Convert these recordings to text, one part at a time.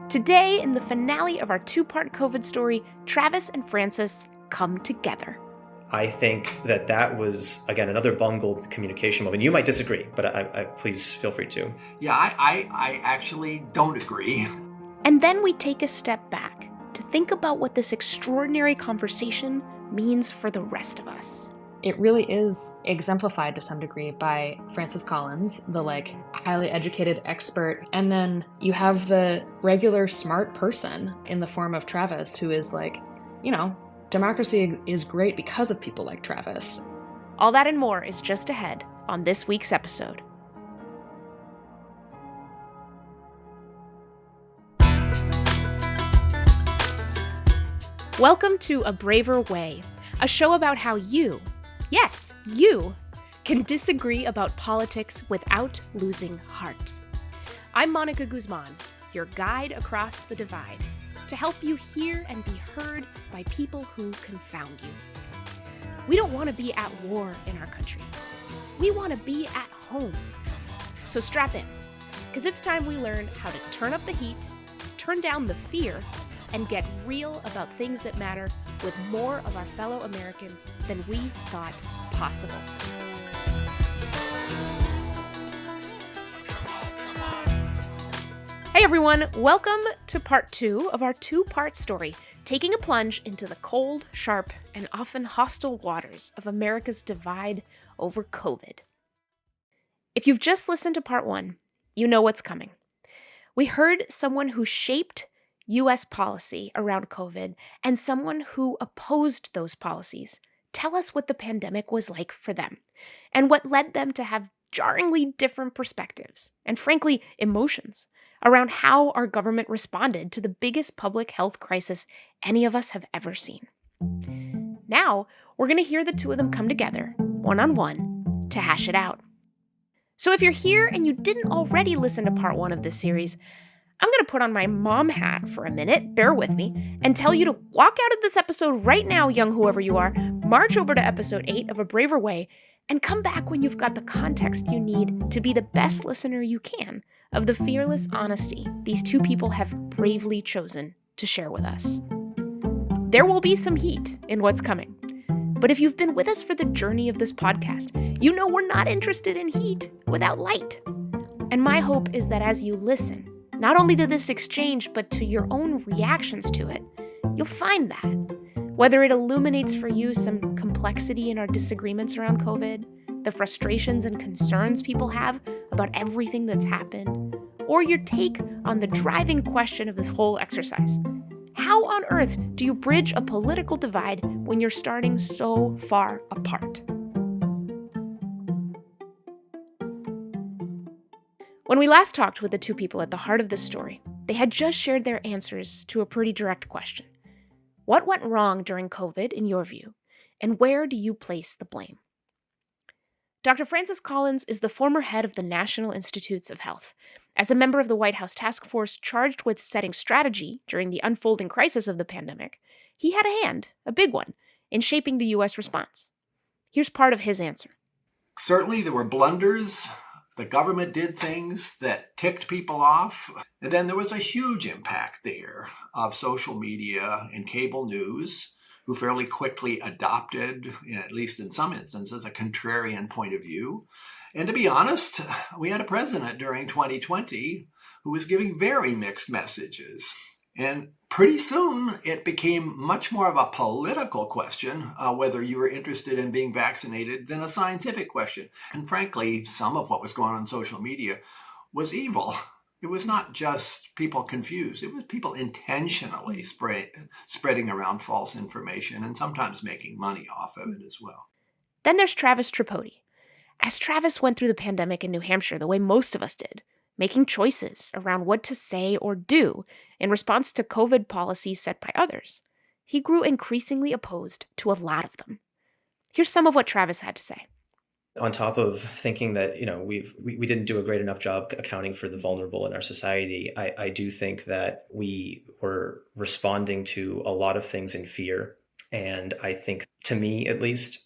Today, in the finale of our two-part COVID story, Travis and Francis come together. I think that was, again, another bungled communication moment. You might disagree, but I please feel free to. Yeah, I actually don't agree. And then we take a step back to think about what this extraordinary conversation means for the rest of us. It really is exemplified to some degree by Francis Collins, the highly educated expert. And then you have the regular smart person in the form of Travis, who is democracy is great because of people like Travis. All that and more is just ahead on this week's episode. Welcome to A Braver Way, a show about how you, yes, you, can disagree about politics without losing heart. I'm Mónica Guzmán, your guide across the divide, to help you hear and be heard by people who confound you. We don't want to be at war in our country. We want to be at home. So strap in, because it's time we learn how to turn up the heat, turn down the fear, and get real about things that matter with more of our fellow Americans than we thought possible. Hey everyone, welcome to part 2 of our two-part story, taking a plunge into the cold, sharp, and often hostile waters of America's divide over COVID. If you've just listened to part 1, you know what's coming. We heard someone who shaped U.S. policy around COVID and someone who opposed those policies tell us what the pandemic was like for them and what led them to have jarringly different perspectives and, frankly, emotions around how our government responded to the biggest public health crisis any of us have ever seen. Now, we're going to hear the two of them come together, one-on-one, to hash it out. So if you're here and you didn't already listen to part 1 of this series, I'm going to put on my mom hat for a minute, bear with me, and tell you to walk out of this episode right now, young whoever you are, march over to episode 8 of A Braver Way, and come back when you've got the context you need to be the best listener you can of the fearless honesty these two people have bravely chosen to share with us. There will be some heat in what's coming, but if you've been with us for the journey of this podcast, you know we're not interested in heat without light. And my hope is that as you listen, not only to this exchange, but to your own reactions to it, you'll find that. Whether it illuminates for you some complexity in our disagreements around COVID, the frustrations and concerns people have about everything that's happened, or your take on the driving question of this whole exercise. How on earth do you bridge a political divide when you're starting so far apart? When we last talked with the two people at the heart of this story, they had just shared their answers to a pretty direct question. What went wrong during COVID, in your view, and where do you place the blame? Dr. Francis Collins is the former head of the National Institutes of Health. As a member of the White House task force charged with setting strategy during the unfolding crisis of the pandemic, he had a hand, a big one, in shaping the U.S. response. Here's part of his answer. Certainly there were blunders. The government did things that ticked people off. And then there was a huge impact there of social media and cable news, who fairly quickly adopted, at least in some instances, a contrarian point of view. And to be honest, we had a president during 2020 who was giving very mixed messages. And pretty soon, it became much more of a political question, whether you were interested in being vaccinated, than a scientific question. And frankly, some of what was going on social media was evil. It was not just people confused. It was people intentionally spreading around false information and sometimes making money off of it as well. Then there's Travis Tripodi. As Travis went through the pandemic in New Hampshire the way most of us did, making choices around what to say or do in response to COVID policies set by others, he grew increasingly opposed to a lot of them. Here's some of what Travis had to say. On top of thinking that, we didn't do a great enough job accounting for the vulnerable in our society, I do think that we were responding to a lot of things in fear. And I think, to me at least,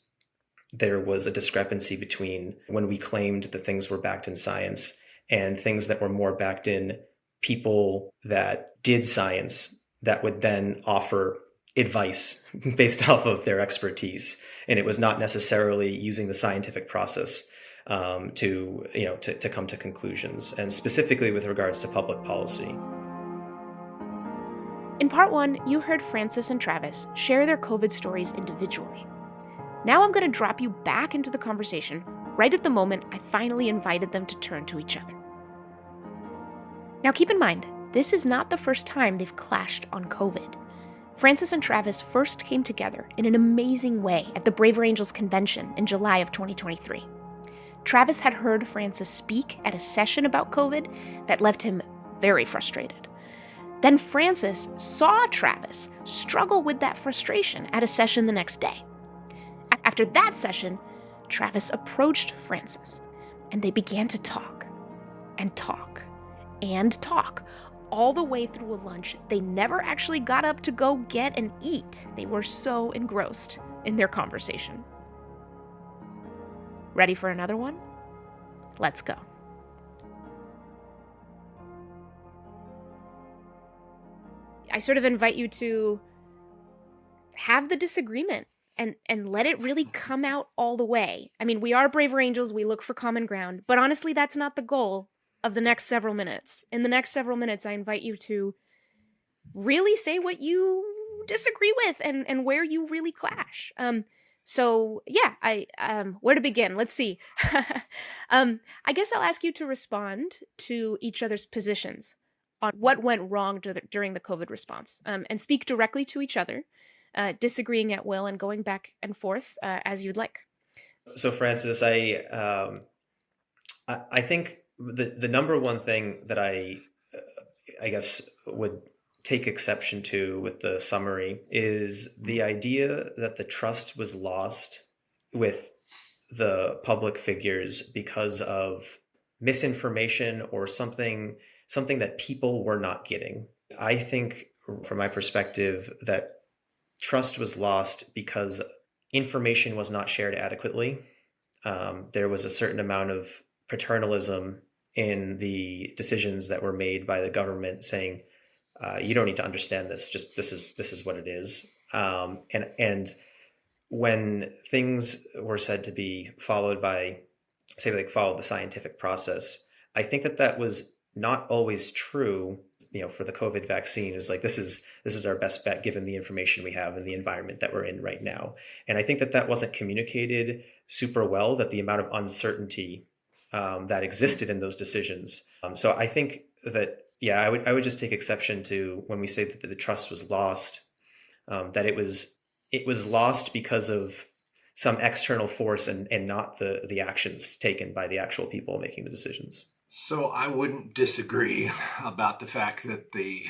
there was a discrepancy between when we claimed that things were backed in science and things that were more backed in people that did science that would then offer advice based off of their expertise. And it was not necessarily using the scientific process to come to conclusions, and specifically with regards to public policy. In part 1, you heard Francis and Travis share their COVID stories individually. Now I'm going to drop you back into the conversation right at the moment I finally invited them to turn to each other. Now keep in mind, this is not the first time they've clashed on COVID. Francis and Travis first came together in an amazing way at the Braver Angels convention in July of 2023. Travis had heard Francis speak at a session about COVID that left him very frustrated. Then Francis saw Travis struggle with that frustration at a session the next day. After that session, Travis approached Francis, and they began to talk, and talk, and talk, all the way through a lunch they never actually got up to go get and eat. They were so engrossed in their conversation. Ready for another one? Let's go. I sort of invite you to have the disagreement and let it really come out all the way. I mean, we are braver angels, we look for common ground, but honestly, that's not the goal of the next several minutes. In the next several minutes, I invite you to really say what you disagree with and where you really clash. So yeah, where to begin? Let's see. I guess I'll ask you to respond to each other's positions on what went wrong during the COVID response, and speak directly to each other, disagreeing at will and going back and forth as you'd like. So Francis, I think the number one thing that I guess would take exception to with the summary is the idea that the trust was lost with the public figures because of misinformation or something that people were not getting. I think from my perspective that trust was lost because information was not shared adequately. There was a certain amount of paternalism in the decisions that were made by the government saying, you don't need to understand this, just this is what it is. And when things were said to be followed by, say, like follow the scientific process, I think that was not always true. For the COVID vaccine, it was like, this is our best bet given the information we have and the environment that we're in right now. And I think that wasn't communicated super well, that the amount of uncertainty that existed in those decisions. So I think that, yeah, I would just take exception to when we say that the trust was lost, that it was lost because of some external force and not the actions taken by the actual people making the decisions. So I wouldn't disagree about the fact that the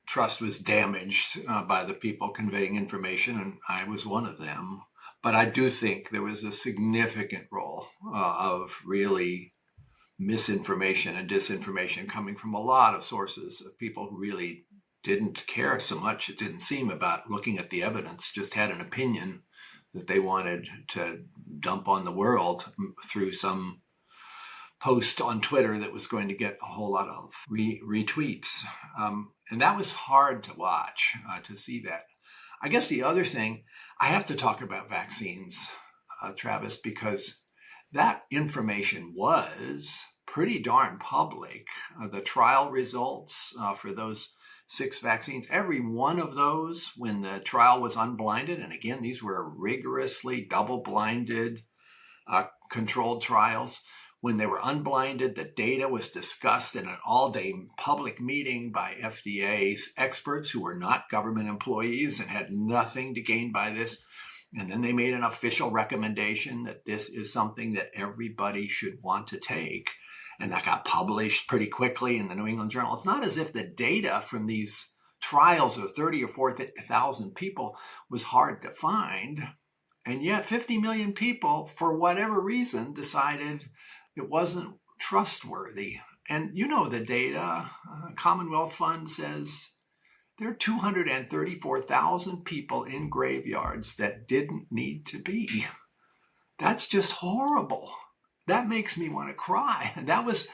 trust was damaged by the people conveying information, and I was one of them. But I do think there was a significant role of really misinformation and disinformation coming from a lot of sources of people who really didn't care so much, it didn't seem, about looking at the evidence, just had an opinion that they wanted to dump on the world through some post on Twitter that was going to get a whole lot of retweets. And that was hard to watch, to see that. I guess the other thing, I have to talk about vaccines, Travis, because that information was pretty darn public. The trial results for those 6 vaccines, every one of those, when the trial was unblinded, and again, these were rigorously double-blinded controlled trials. When they were unblinded, the data was discussed in an all-day public meeting by FDA's experts who were not government employees and had nothing to gain by this. And then they made an official recommendation that this is something that everybody should want to take. And that got published pretty quickly in the New England Journal. It's not as if the data from these trials of 30 or 40,000 people was hard to find. And yet 50 million people, for whatever reason, decided it wasn't trustworthy. And you know the data. Commonwealth Fund says there are 234,000 people in graveyards that didn't need to be. That's just horrible. That makes me want to cry. And that was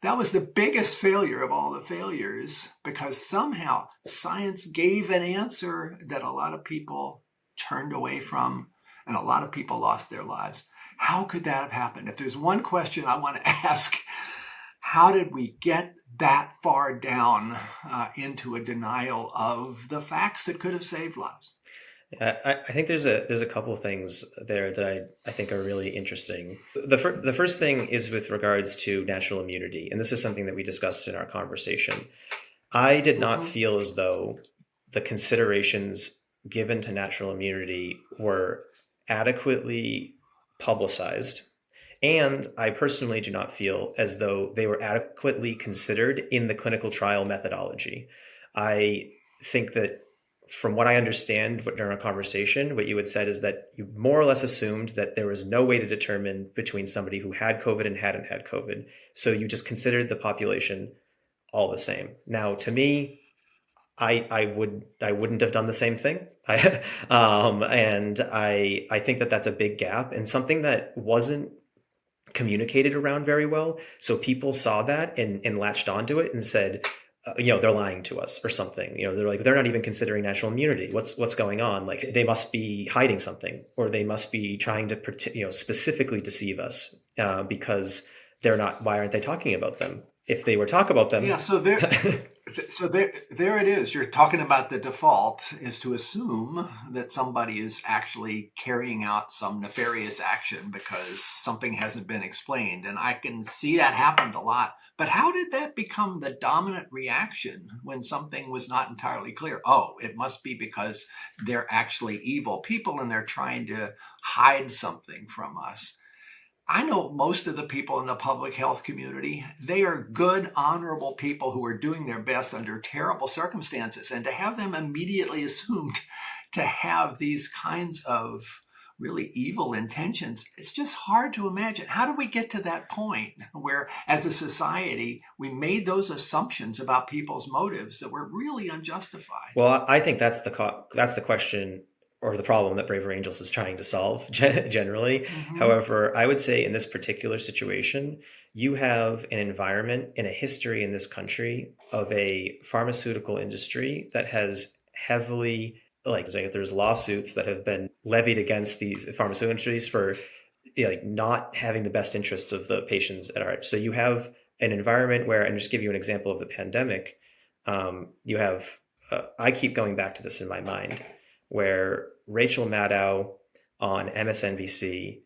That was the biggest failure of all the failures, because somehow science gave an answer that a lot of people turned away from, and a lot of people lost their lives. How could that have happened? If there's one question I want to ask, how did we get that far down into a denial of the facts that could have saved lives? I think there's a couple of things there that I think are really interesting. The first thing is with regards to natural immunity, and this is something that we discussed in our conversation. I did not feel as though the considerations given to natural immunity were adequately publicized, and I personally do not feel as though they were adequately considered in the clinical trial methodology. I think that from what I understand during our conversation, what you had said is that you more or less assumed that there was no way to determine between somebody who had COVID and hadn't had COVID. So you just considered the population all the same. Now, to me, I wouldn't have done the same thing. And I think that that's a big gap and something that wasn't communicated around very well. So people saw that and latched onto it and said, they're lying to us or something. They're like, they're not even considering natural immunity. What's going on? Like, they must be hiding something, or they must be trying to, specifically deceive us because they're not. Why aren't they talking about them? If they were talk about them, yeah. So there it is. You're talking about the default is to assume that somebody is actually carrying out some nefarious action because something hasn't been explained. And I can see that happened a lot. But how did that become the dominant reaction when something was not entirely clear? Oh, it must be because they're actually evil people and they're trying to hide something from us. I know most of the people in the public health community, they are good, honorable people who are doing their best under terrible circumstances. And to have them immediately assumed to have these kinds of really evil intentions, it's just hard to imagine. How do we get to that point where, as a society, we made those assumptions about people's motives that were really unjustified? Well, I think that's the question or the problem that Braver Angels is trying to solve generally. Mm-hmm. However, I would say in this particular situation, you have an environment and a history in this country of a pharmaceutical industry that has heavily, there's lawsuits that have been levied against these pharmaceutical industries for not having the best interests of the patients at heart. So you have an environment where, and just give you an example of the pandemic, you have, I keep going back to this in my mind, where Rachel Maddow on MSNBC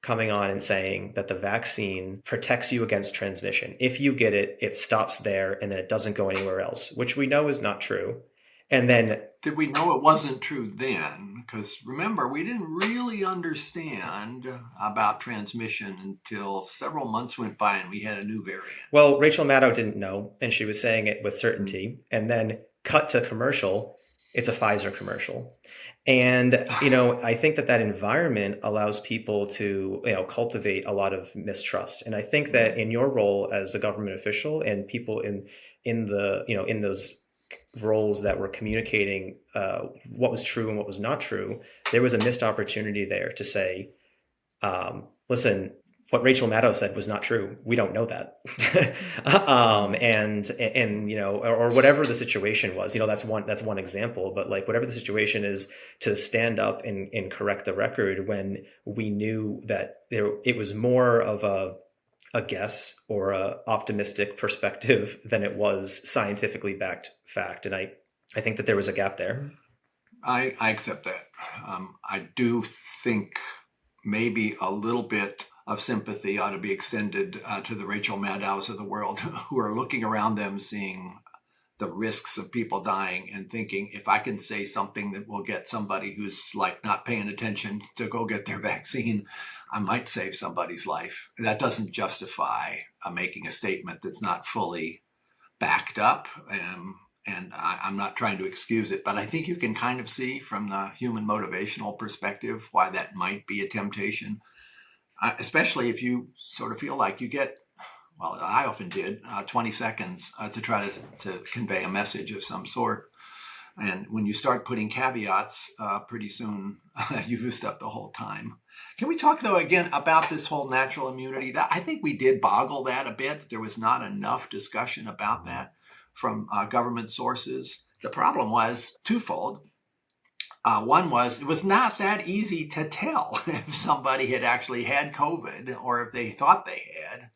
coming on and saying that the vaccine protects you against transmission. If you get it, it stops there and then it doesn't go anywhere else, which we know is not true. And then... Did we know it wasn't true then? Because remember, we didn't really understand about transmission until several months went by and we had a new variant. Well, Rachel Maddow didn't know, and she was saying it with certainty. And then cut to commercial, it's a Pfizer commercial. And, I think that environment allows people to, cultivate a lot of mistrust. And I think that in your role as a government official and people in those roles that were communicating what was true and what was not true, there was a missed opportunity there to say, listen, what Rachel Maddow said was not true. We don't know that. Or whatever the situation was, that's one example, but whatever the situation is, to stand up and correct the record when we knew that it was more of a guess or a optimistic perspective than it was scientifically backed fact. And I think that there was a gap there. I accept that. I do think maybe a little bit of sympathy ought to be extended to the Rachel Maddows of the world who are looking around them, seeing the risks of people dying and thinking, if I can say something that will get somebody who's not paying attention to go get their vaccine, I might save somebody's life. That doesn't justify making a statement that's not fully backed up. And I'm not trying to excuse it, but I think you can kind of see from the human motivational perspective why that might be a temptation. Especially if you sort of feel like you get, well, I often did, 20 seconds to try to convey a message of some sort. And when you start putting caveats, pretty soon you've used up the whole time. Can we talk, though, again about this whole natural immunity? That I think we did boggle that a bit. That there was not enough discussion about that from government sources. The problem was twofold. One was it was not that easy to tell if somebody had actually had COVID or if they thought they had.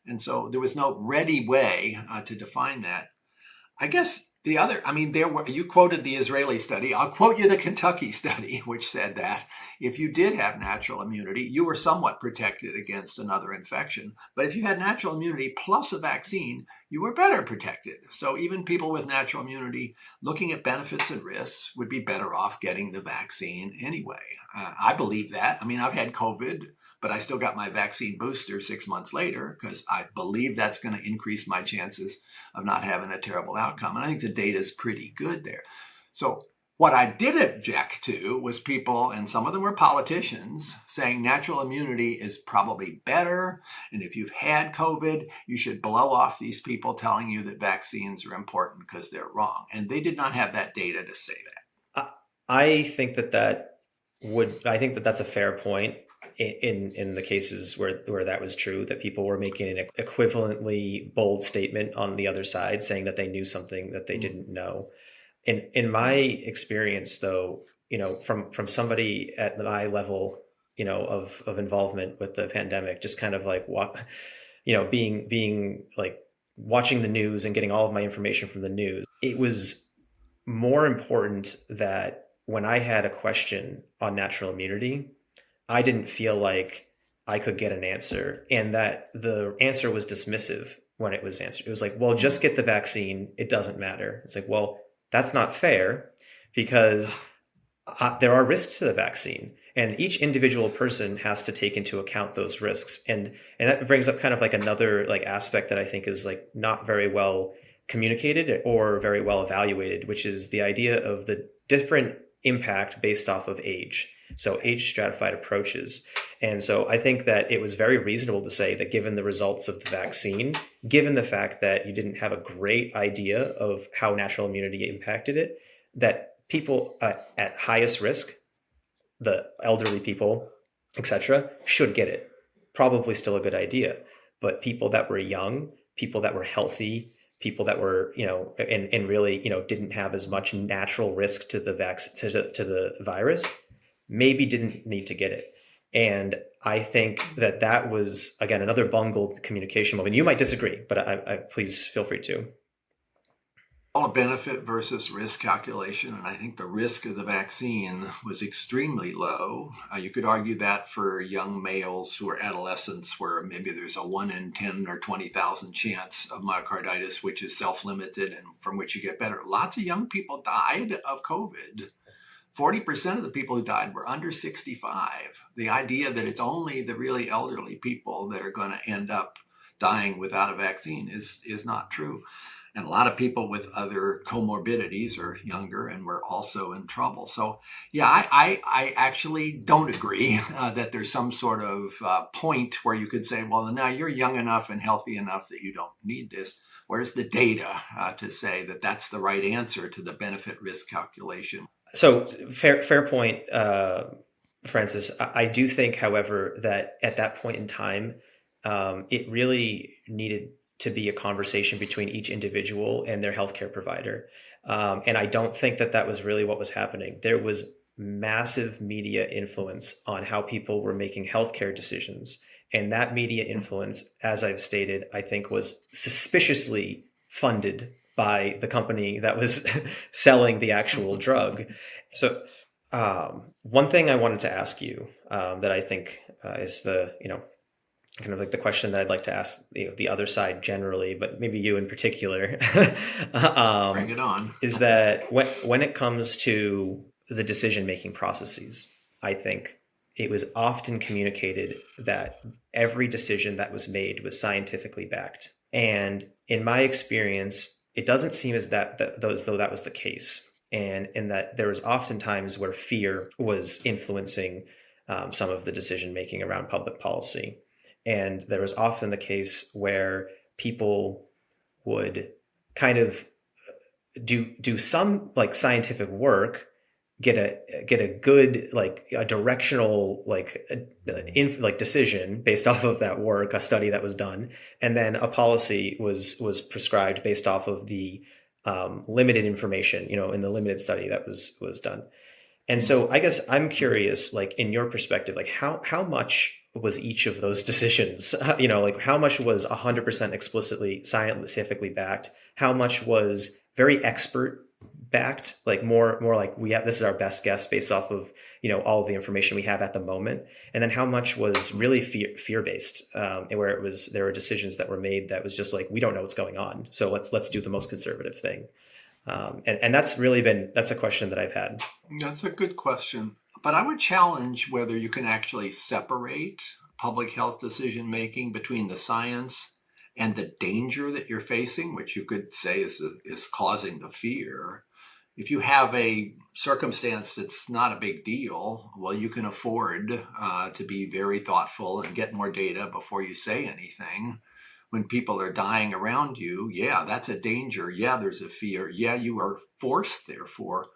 And so there was no ready way to define that. I guess the other, I mean, you quoted the Israeli study. I'll quote you the Kentucky study, which said that if you did have natural immunity, you were somewhat protected against another infection. But if you had natural immunity plus a vaccine, you were better protected. So even people with natural immunity looking at benefits and risks would be better off getting the vaccine anyway. I believe that. I mean, I've had COVID, but I still got my vaccine booster 6 months later because I believe that's going to increase my chances of not having a terrible outcome. And I think the data is pretty good there. So what I did object to was people, and some of them were politicians, saying natural immunity is probably better. And if you've had COVID, you should blow off these people telling you that vaccines are important because they're wrong. And they did not have that data to say that. I think that's a fair point in the cases where that was true, that people were making an equivalently bold statement on the other side saying that they knew something that they didn't know. In my experience, though, from somebody at my level, of involvement with the pandemic, just kind of like being like watching the news and getting all of my information from the news, it was more important that when I had a question on natural immunity, I didn't feel like I could get an answer, and that the answer was dismissive when it was answered. It was like, well, just get the vaccine. It doesn't matter. It's like, well, that's not fair because there are risks to the vaccine, and each individual person has to take into account those risks. And that brings up kind of like another like aspect that I think is like not very well communicated or very well evaluated, which is the idea of the different impact based off of age. So age stratified approaches. And so I think that it was very reasonable to say that given the results of the vaccine, given the fact that you didn't have a great idea of how natural immunity impacted it, that people at highest risk, the elderly people, etc., should get it. Probably still a good idea. But people that were young, people that were healthy, people that were, and really, didn't have as much natural risk to the to the virus, maybe didn't need to get it. And I think that was, again, another bungled communication moment. You might disagree, but I please feel free to. All a benefit versus risk calculation, and I think the risk of the vaccine was extremely low. You could argue that for young males who are adolescents, where maybe there's a 1 in 10 or 20,000 chance of myocarditis, which is self-limited and from which you get better. Lots of young people died of COVID. 40% of the people who died were under 65. The idea that it's only the really elderly people that are going to end up dying without a vaccine is not true. And a lot of people with other comorbidities are younger and were also in trouble. So, yeah, I actually don't agree that there's some sort of point where you could say, well, now you're young enough and healthy enough that you don't need this. Where's the data to say that that's the right answer to the benefit risk calculation? So fair point, Francis. I do think, however, that at that point in time, it really needed to be a conversation between each individual and their healthcare provider. And I don't think that was really what was happening. There was massive media influence on how people were making healthcare decisions. And that media influence, as I've stated, I think was suspiciously funded by the company that was selling the actual drug. So one thing I wanted to ask you that I think is the, kind of like the question that I'd like to ask the other side generally, but maybe you in particular, Bring it on. is that when it comes to the decision-making processes, I think it was often communicated that every decision that was made was scientifically backed. And in my experience, it doesn't seem as though that was the case. And in that there was often times where fear was influencing some of the decision-making around public policy. And there was often the case where people would kind of do some like scientific work, get a good, like a directional, decision based off of that work, a study that was done, and then a policy was prescribed based off of the limited information, in the limited study that was done. And so I guess I'm curious, like in your perspective, like how much was each of those decisions, like how much was 100% explicitly scientifically backed? How much was very expert backed, like more like this is our best guess based off of, all of the information we have at the moment? And then how much was really fear based, where there were decisions that were made that was just like, we don't know what's going on, so let's do the most conservative thing. And that's a question that I've had. That's a good question. But I would challenge whether you can actually separate public health decision making between the science and the danger that you're facing, which you could say is causing the fear. If you have a circumstance that's not a big deal, well, you can afford to be very thoughtful and get more data before you say anything. When people are dying around you, yeah, that's a danger. Yeah, there's a fear. Yeah, you are forced, therefore,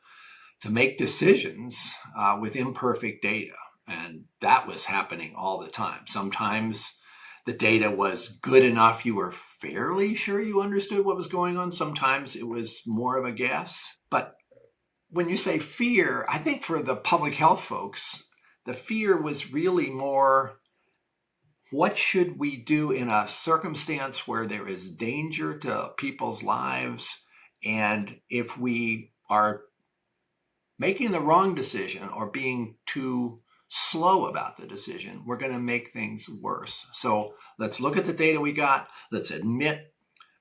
to make decisions with imperfect data. And that was happening all the time. Sometimes the data was good enough, you were fairly sure you understood what was going on. Sometimes it was more of a guess. But when you say fear, I think for the public health folks, the fear was really more, what should we do in a circumstance where there is danger to people's lives? And if we are making the wrong decision or being too slow about the decision, we're going to make things worse. So let's look at the data we got. Let's admit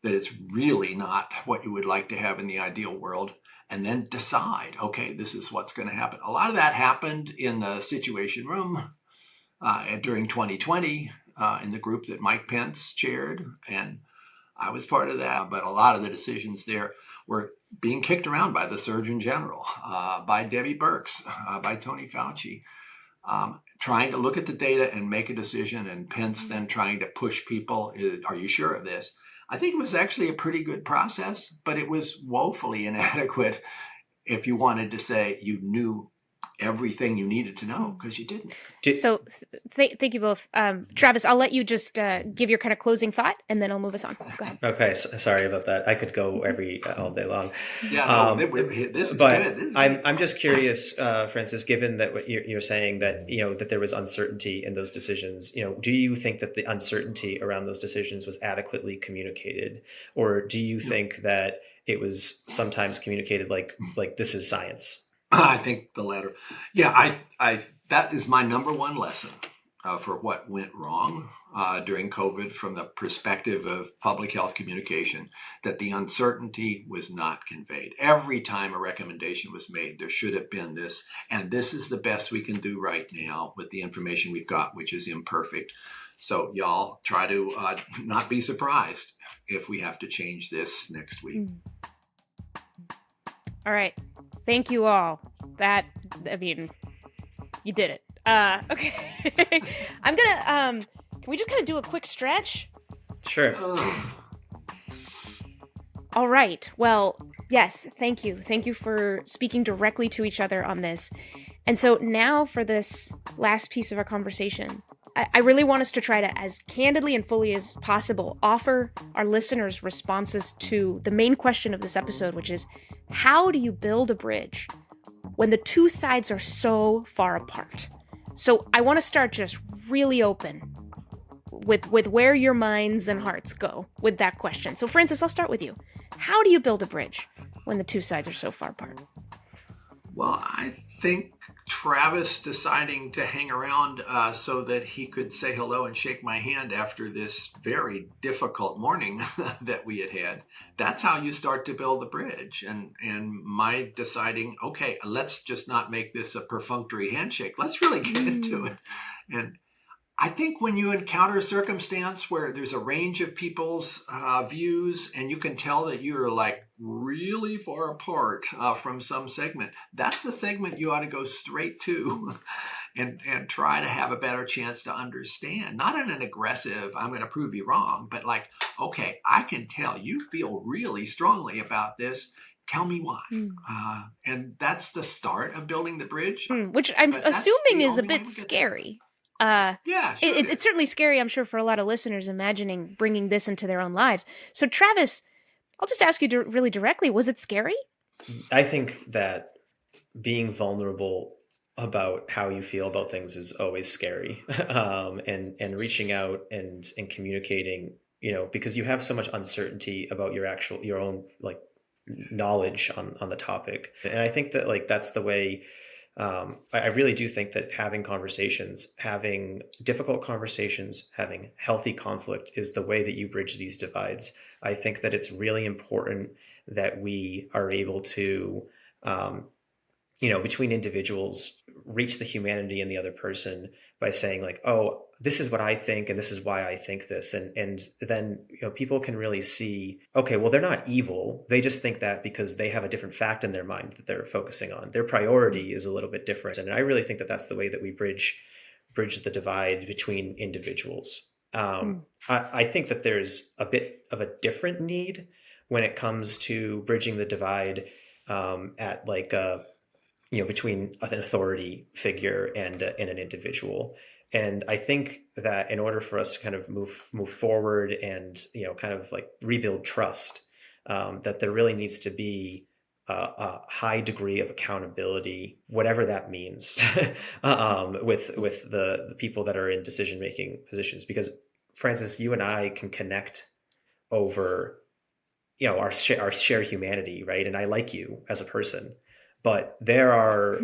that it's really not what you would like to have in the ideal world, and then decide, okay, this is what's going to happen. A lot of that happened in the Situation Room during 2020 in the group that Mike Pence chaired, and I was part of that. But a lot of the decisions there were being kicked around by the Surgeon General, by Debbie Birx, by Tony Fauci, trying to look at the data and make a decision, and Pence then trying to push people, are you sure of this? I think it was actually a pretty good process, but it was woefully inadequate if you wanted to say you knew everything you needed to know, because you didn't. So thank you both. Travis, I'll let you just give your kind of closing thought, and then I'll move us on. So go ahead. Okay, sorry about that. I could go all day long. Yeah, this is good. I'm just curious, Francis, given that what you're saying that, that there was uncertainty in those decisions, do you think that the uncertainty around those decisions was adequately communicated? Or do you think that it was sometimes communicated like this is science? I think the latter. Yeah, I that is my number one lesson for what went wrong during COVID from the perspective of public health communication, that the uncertainty was not conveyed. Every time a recommendation was made, there should have been this, and this is the best we can do right now with the information we've got, which is imperfect. So y'all try to not be surprised if we have to change this next week. All right. Thank you all. You did it. Okay. I'm gonna, can we just kind of do a quick stretch? Sure. All right. Well, yes, thank you. Thank you for speaking directly to each other on this. And so now for this last piece of our conversation, I really want us to try to, as candidly and fully as possible, offer our listeners responses to the main question of this episode, which is, how do you build a bridge when the two sides are so far apart? So I want to start just really open with where your minds and hearts go with that question. So Francis, I'll start with you. How do you build a bridge when the two sides are so far apart? Well, I think Travis deciding to hang around so that he could say hello and shake my hand after this very difficult morning that we had. That's how you start to build the bridge. And my deciding, okay, let's just not make this a perfunctory handshake. Let's really get into it. And I think when you encounter a circumstance where there's a range of people's views and you can tell that you're like really far apart from some segment, that's the segment you ought to go straight to and try to have a better chance to understand. Not in an aggressive, I'm going to prove you wrong, but like, okay, I can tell you feel really strongly about this. Tell me why. And that's the start of building the bridge. Which I'm But that's assuming the is a only way bit we get scary. Yeah, sure it It's is. certainly scary, I'm sure, for a lot of listeners imagining bringing this into their own lives. So, Travis, I'll just ask you really directly, was it scary? I think that being vulnerable about how you feel about things is always scary. And reaching out and communicating, because you have so much uncertainty about your own like knowledge on the topic. And I think that like that's the way. I really do think that having conversations, having difficult conversations, having healthy conflict is the way that you bridge these divides. I think that it's really important that we are able to, between individuals, reach the humanity in the other person by saying like, oh, this is what I think, and this is why I think this. And then, people can really see, okay, well, they're not evil. They just think that because they have a different fact in their mind that they're focusing on. Their priority is a little bit different. And I really think that that's the way that we bridge the divide between individuals. I think that there's a bit of a different need when it comes to bridging the divide at like between an authority figure and an individual. And I think that in order for us to kind of move forward and kind of like rebuild trust, that there really needs to be a high degree of accountability, whatever that means, with the people that are in decision making positions. Because Francis, you and I can connect over our shared humanity, right? And I like you as a person. But there are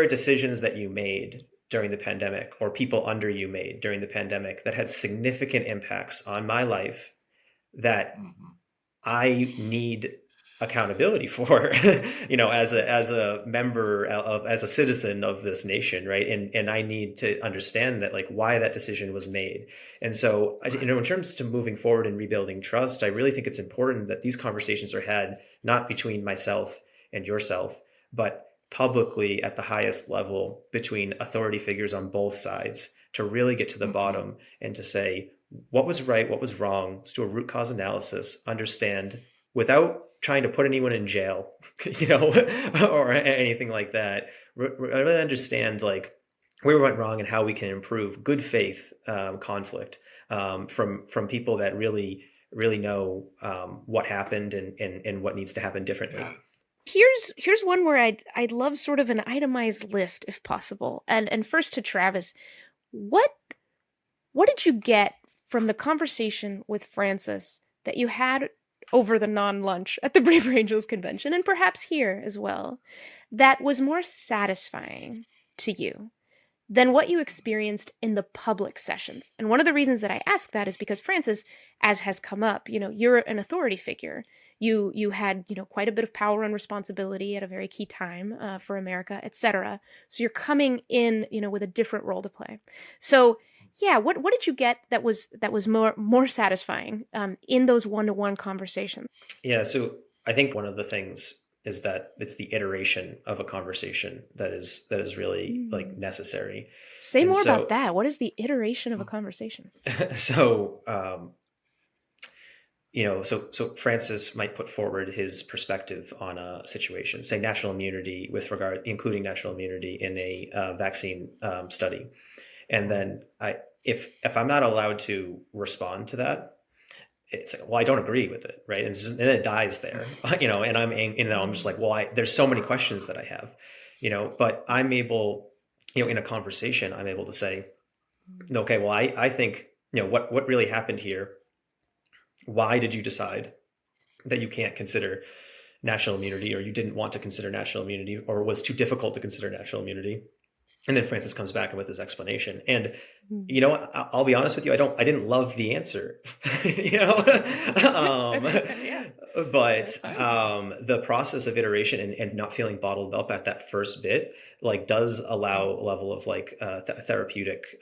decisions that you made during the pandemic, or people under you made during the pandemic, that had significant impacts on my life that I need accountability for, as a member as a citizen of this nation, right? And I need to understand that, like, why that decision was made. And so, in terms to moving forward and rebuilding trust, I really think it's important that these conversations are had not between myself and yourself, but publicly at the highest level between authority figures on both sides, to really get to the bottom and to say what was right, what was wrong. Let's do a root cause analysis, understand, without trying to put anyone in jail, or anything like that. Really understand like where we went wrong and how we can improve. Good faith conflict from people that really know what happened and what needs to happen differently. Yeah. Here's one where I'd love sort of an itemized list if possible. And first to Travis, what did you get from the conversation with Francis that you had over the non-lunch at the Braver Angels convention, and perhaps here as well, that was more satisfying to you than what you experienced in the public sessions? And one of the reasons that I ask that is because, Francis, as has come up, you're an authority figure. You had, quite a bit of power and responsibility at a very key time for America, etc. So you're coming in, with a different role to play. So yeah, what did you get that was more satisfying in those one-to-one conversations? Yeah, so I think one of the things is that it's the iteration of a conversation that is really like necessary. Say more about that. What is the iteration of a conversation? So so Francis might put forward his perspective on a situation, say national immunity, including national immunity in a vaccine study. And then if I'm not allowed to respond to that, it's like, well, I don't agree with it, right? And then it dies there, and I'm just like, well, there's so many questions that I have, but I'm able, in a conversation, I'm able to say, okay, well, I think, what really happened here? Why did you decide that you can't consider national immunity, or you didn't want to consider national immunity, or was too difficult to consider national immunity? And then Francis comes back with his explanation. And, I'll be honest with you, I didn't love the answer, but the process of iteration and not feeling bottled up at that first bit, like, does allow a level of like therapeutic,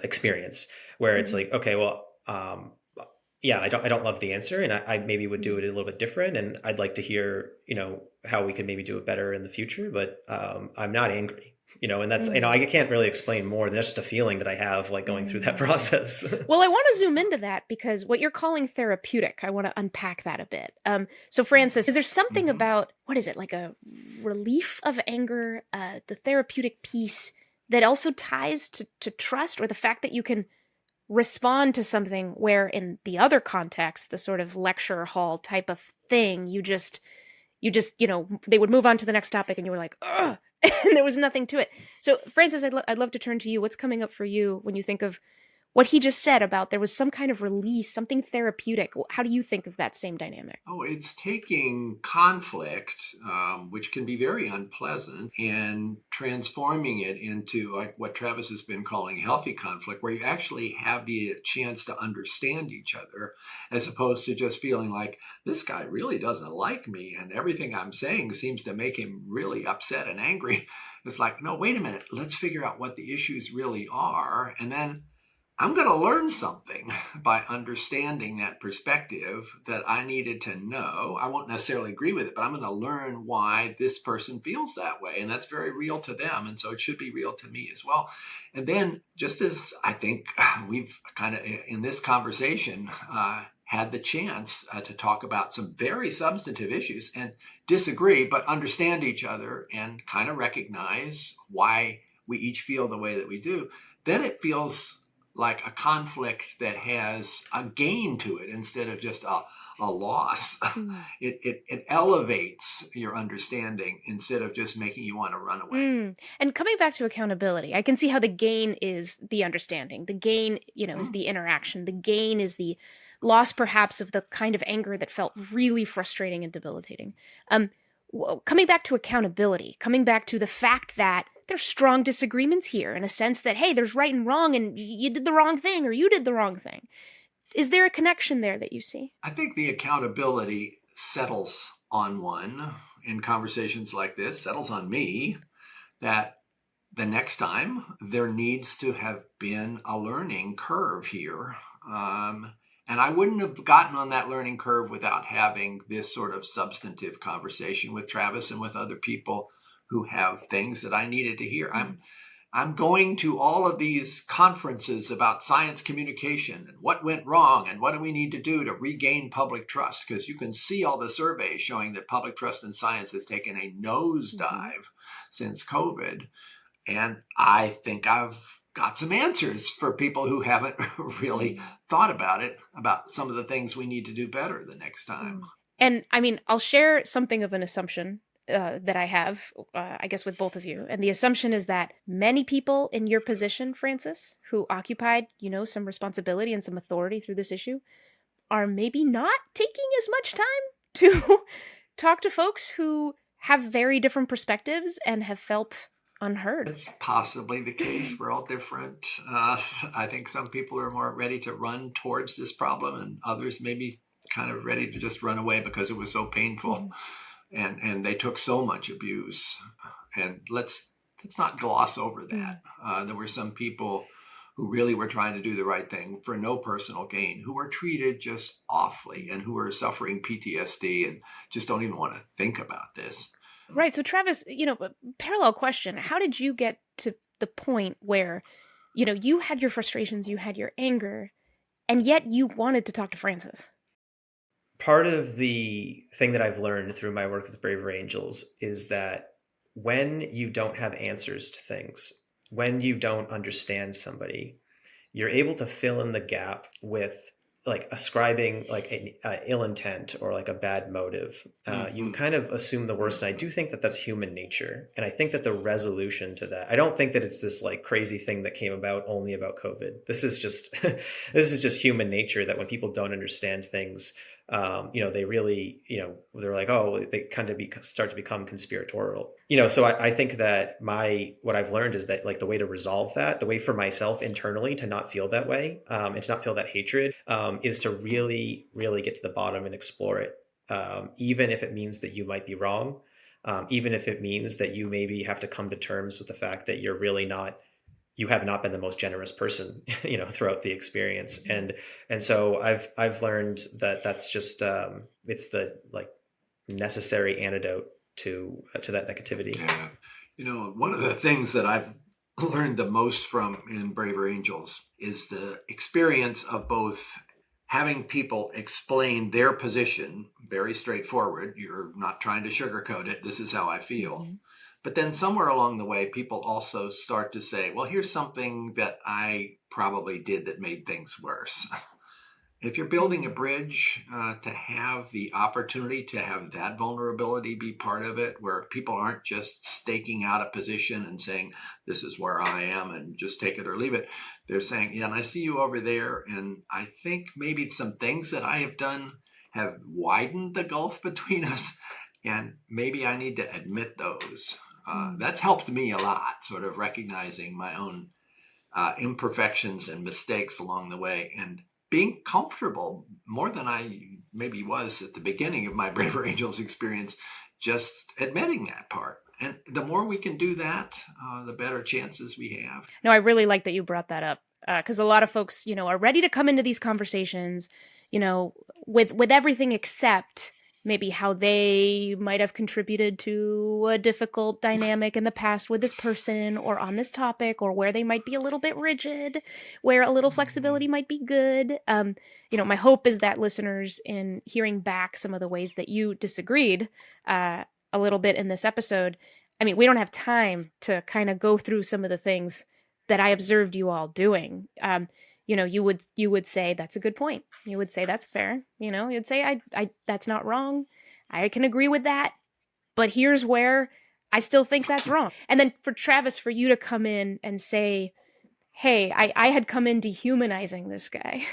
experience where it's like, okay, well, yeah, I don't love the answer, and I maybe would do it a little bit different, and I'd like to hear, how we could maybe do it better in the future, but I'm not angry, and that's, I can't really explain more than that's just a feeling that I have like going through that process. Well, I want to zoom into that because what you're calling therapeutic, I want to unpack that a bit. So Francis, is there something about, what is it, like a relief of anger, the therapeutic piece that also ties to trust, or the fact that you can respond to something where in the other context, the sort of lecture hall type of thing, you just, they would move on to the next topic and you were like, ugh, and there was nothing to it. So Francis, I'd love to turn to you. What's coming up for you when you think of what he just said about there was some kind of release, something therapeutic? How do you think of that same dynamic? Oh, it's taking conflict, which can be very unpleasant, and transforming it into like what Travis has been calling healthy conflict, where you actually have the chance to understand each other, as opposed to just feeling like this guy really doesn't like me and everything I'm saying seems to make him really upset and angry. It's like, no, wait a minute, let's figure out what the issues really are. And then I'm going to learn something by understanding that perspective that I needed to know. I won't necessarily agree with it, but I'm going to learn why this person feels that way. And that's very real to them. And so it should be real to me as well. And then just as I think we've kind of in this conversation had the chance to talk about some very substantive issues and disagree, but understand each other and kind of recognize why we each feel the way that we do, then it feels like a conflict that has a gain to it instead of just a loss. It elevates your understanding instead of just making you want to run away. And coming back to accountability, I can see how the gain is the understanding. The gain, is the interaction. The gain is the loss, perhaps, of the kind of anger that felt really frustrating and debilitating. Coming back to accountability, coming back to the fact that there's strong disagreements here in a sense that, hey, there's right and wrong and you did the wrong thing or you did the wrong thing. Is there a connection there that you see? I think the accountability settles on one in conversations like this, settles on me, that the next time there needs to have been a learning curve here. And I wouldn't have gotten on that learning curve without having this sort of substantive conversation with Travis and with other people who have things that I needed to hear. I'm going to all of these conferences about science communication and what went wrong and what do we need to do to regain public trust, because you can see all the surveys showing that public trust in science has taken a nosedive since COVID. And I think I've got some answers for people who haven't really thought about it, about some of the things we need to do better the next time. And I mean, I'll share something of an assumption that I have, I guess, with both of you. And the assumption is that many people in your position, Francis, who occupied, some responsibility and some authority through this issue, are maybe not taking as much time to talk to folks who have very different perspectives and have felt unheard. It's possibly the case. We're all different. I think some people are more ready to run towards this problem and others maybe kind of ready to just run away because it was so painful. And they took so much abuse. And let's not gloss over that. There were some people who really were trying to do the right thing for no personal gain, who were treated just awfully and who were suffering PTSD and just don't even want to think about this. Right. So Travis, parallel question. How did you get to the point where, you had your frustrations, you had your anger, and yet you wanted to talk to Francis? Part of the thing that I've learned through my work with Bravery Angels is that when you don't have answers to things, when you don't understand somebody, you're able to fill in the gap with like ascribing like an ill intent or like a bad motive. You kind of assume the worst. And I do think that that's human nature. And I think that the resolution to that, I don't think that it's this like crazy thing that came about only about COVID. This is just, this is just human nature, that when people don't understand things, they really, they're like, oh, they kind of start to become conspiratorial, so I think that what I've learned is that like the way to resolve that, the way for myself internally to not feel that way, and to not feel that hatred, is to really, really get to the bottom and explore it. Even if it means that you might be wrong, even if it means that you maybe have to come to terms with the fact that you have not been the most generous person, throughout the experience. And so I've learned that that's just, it's the like necessary antidote to that negativity. Yeah. One of the things that I've learned the most from in Braver Angels is the experience of both having people explain their position, very straightforward. You're not trying to sugarcoat it. This is how I feel. Mm-hmm. But then somewhere along the way, people also start to say, well, here's something that I probably did that made things worse. If you're building a bridge, to have the opportunity to have that vulnerability be part of it, where people aren't just staking out a position and saying, this is where I am and just take it or leave it. They're saying, yeah, and I see you over there. And I think maybe some things that I have done have widened the gulf between us. And maybe I need to admit those. That's helped me a lot, sort of recognizing my own imperfections and mistakes along the way, and being comfortable more than I maybe was at the beginning of my Braver Angels experience, just admitting that part. And the more we can do that, the better chances we have. No, I really like that you brought that up, because a lot of folks, are ready to come into these conversations, with everything except maybe how they might have contributed to a difficult dynamic in the past with this person or on this topic, or where they might be a little bit rigid, where a little flexibility might be good. My hope is that listeners, in hearing back some of the ways that you disagreed a little bit in this episode, I mean, we don't have time to kind of go through some of the things that I observed you all doing. You would say that's a good point. You would say that's fair. You'd say I that's not wrong. I can agree with that. But here's where I still think that's wrong. And then for Travis, for you to come in and say, hey, I had come in dehumanizing this guy.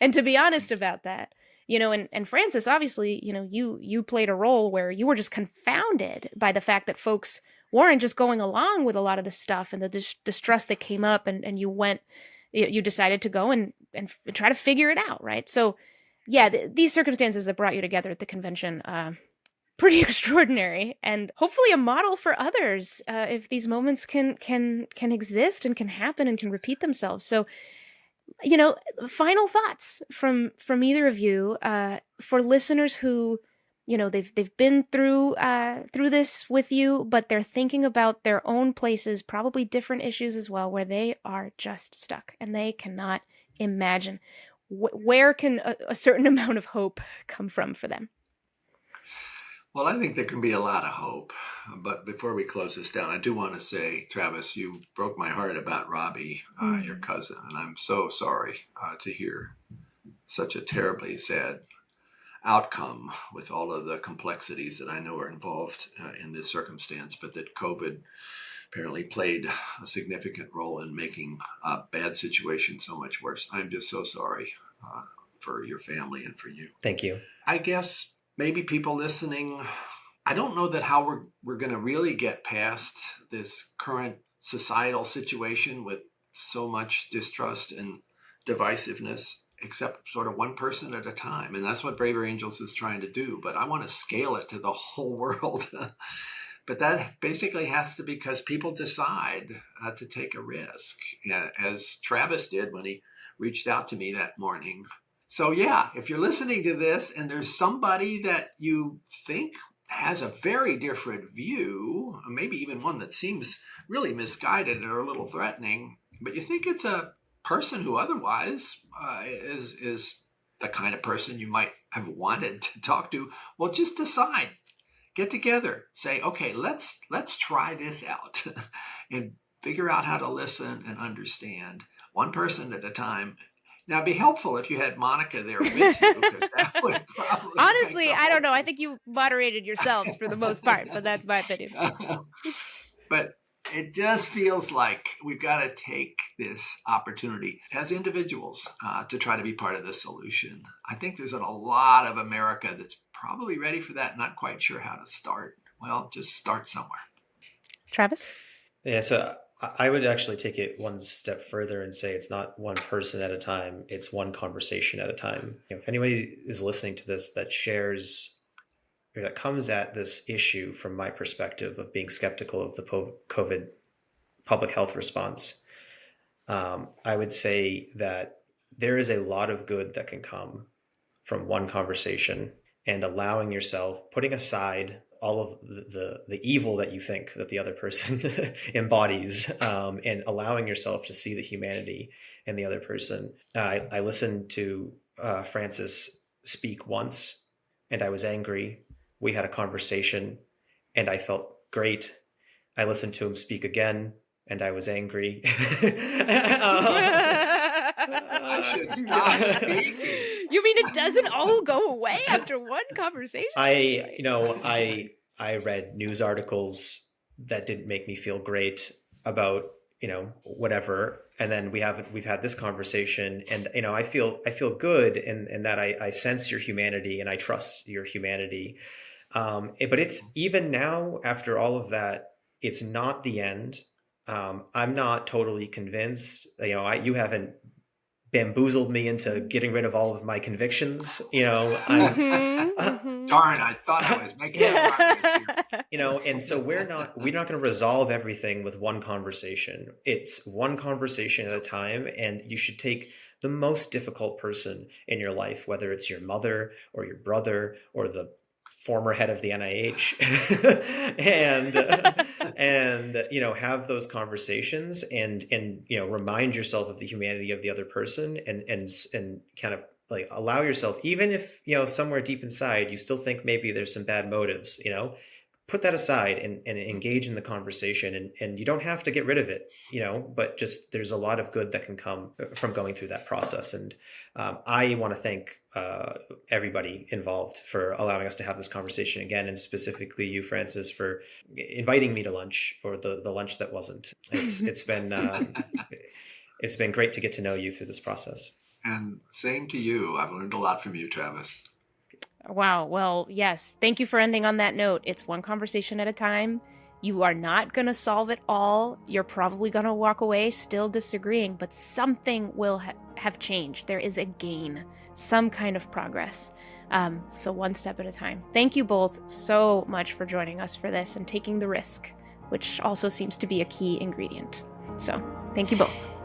And to be honest about that, and Francis, obviously, you played a role where you were just confounded by the fact that folks weren't just going along with a lot of the stuff and the distrust that came up, and you decided to go and try to figure it out, right? So, yeah, these circumstances that brought you together at the convention, pretty extraordinary, and hopefully a model for others, if these moments can exist and can happen and can repeat themselves. So, final thoughts from either of you, for listeners who, they've been through this with you, but they're thinking about their own places, probably different issues as well, where they are just stuck and they cannot imagine. Where can a certain amount of hope come from for them? Well, I think there can be a lot of hope. But before we close this down, I do want to say, Travis, you broke my heart about Robbie, your cousin. And I'm so sorry to hear such a terribly sad outcome with all of the complexities that I know are involved in this circumstance, but that COVID apparently played a significant role in making a bad situation so much worse. I'm just so sorry for your family and for you. Thank you. I guess maybe people listening, I don't know that how we're going to really get past this current societal situation with so much distrust and divisiveness, except sort of one person at a time. And that's what Braver Angels is trying to do. But I want to scale it to the whole world. But that basically has to be because people decide to take a risk, as Travis did when he reached out to me that morning. So yeah, if you're listening to this and there's somebody that you think has a very different view, maybe even one that seems really misguided or a little threatening, but you think it's a person who otherwise is the kind of person you might have wanted to talk to, well, just decide, get together, say, okay, let's try this out and figure out how to listen and understand one person at a time. Now, it'd be helpful if you had Mónica there with you, because that would probably... Honestly, I don't know. I think you moderated yourselves for the most part, but that's my opinion. But it just feels like we've got to take this opportunity as individuals to try to be part of the solution. I think there's a lot of America that's probably ready for that, not quite sure how to start. Well, just start somewhere. Travis? Yeah, so I would actually take it one step further and say it's not one person at a time, it's one conversation at a time. If anybody is listening to this that shares or that comes at this issue from my perspective of being skeptical of the COVID public health response, I would say that there is a lot of good that can come from one conversation and allowing yourself, putting aside all of the evil that you think that the other person embodies, and allowing yourself to see the humanity in the other person. I listened to Francis speak once, and I was angry. We had a conversation, and I felt great. I listened to him speak again, and I was angry. I should stop speaking. You mean it doesn't all go away after one conversation? I read news articles that didn't make me feel great about, whatever. And then we've had this conversation, and, I feel good in that I sense your humanity and I trust your humanity. But it's even now, after all of that, it's not the end. I'm not totally convinced. You haven't bamboozled me into getting rid of all of my convictions. Darn, I thought I was making progress here. And so we're not going to resolve everything with one conversation. It's one conversation at a time, and you should take the most difficult person in your life, whether it's your mother or your brother or the former head of the NIH, and have those conversations and remind yourself of the humanity of the other person, and kind of like allow yourself, even if somewhere deep inside you still think maybe there's some bad motives, put that aside and engage in the conversation, and you don't have to get rid of it, but just there's a lot of good that can come from going through that process. And I want to thank everybody involved for allowing us to have this conversation again, and specifically you, Francis, for inviting me to lunch, or the lunch that wasn't. It's been great to get to know you through this process. And same to you. I've learned a lot from you, Travis. Wow. Well, yes. Thank you for ending on that note. It's one conversation at a time. You are not going to solve it all. You're probably going to walk away still disagreeing, but something will have changed. There is a gain, some kind of progress. So one step at a time. Thank you both so much for joining us for this and taking the risk, which also seems to be a key ingredient. So thank you both.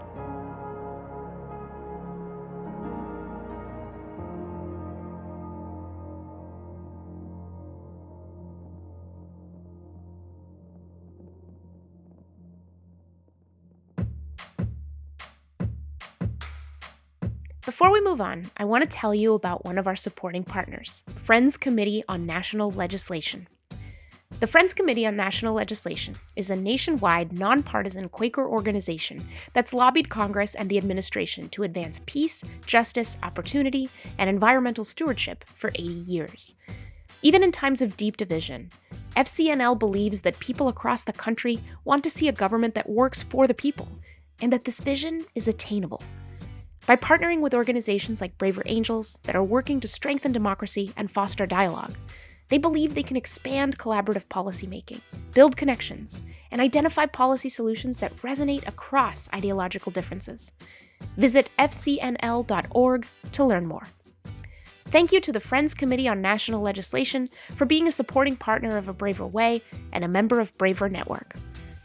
Before we move on, I want to tell you about one of our supporting partners, Friends Committee on National Legislation. The Friends Committee on National Legislation is a nationwide, nonpartisan Quaker organization that's lobbied Congress and the administration to advance peace, justice, opportunity, and environmental stewardship for 80 years. Even in times of deep division, FCNL believes that people across the country want to see a government that works for the people, and that this vision is attainable. By partnering with organizations like Braver Angels that are working to strengthen democracy and foster dialogue, they believe they can expand collaborative policymaking, build connections, and identify policy solutions that resonate across ideological differences. Visit fcnl.org to learn more. Thank you to the Friends Committee on National Legislation for being a supporting partner of A Braver Way and a member of Braver Network.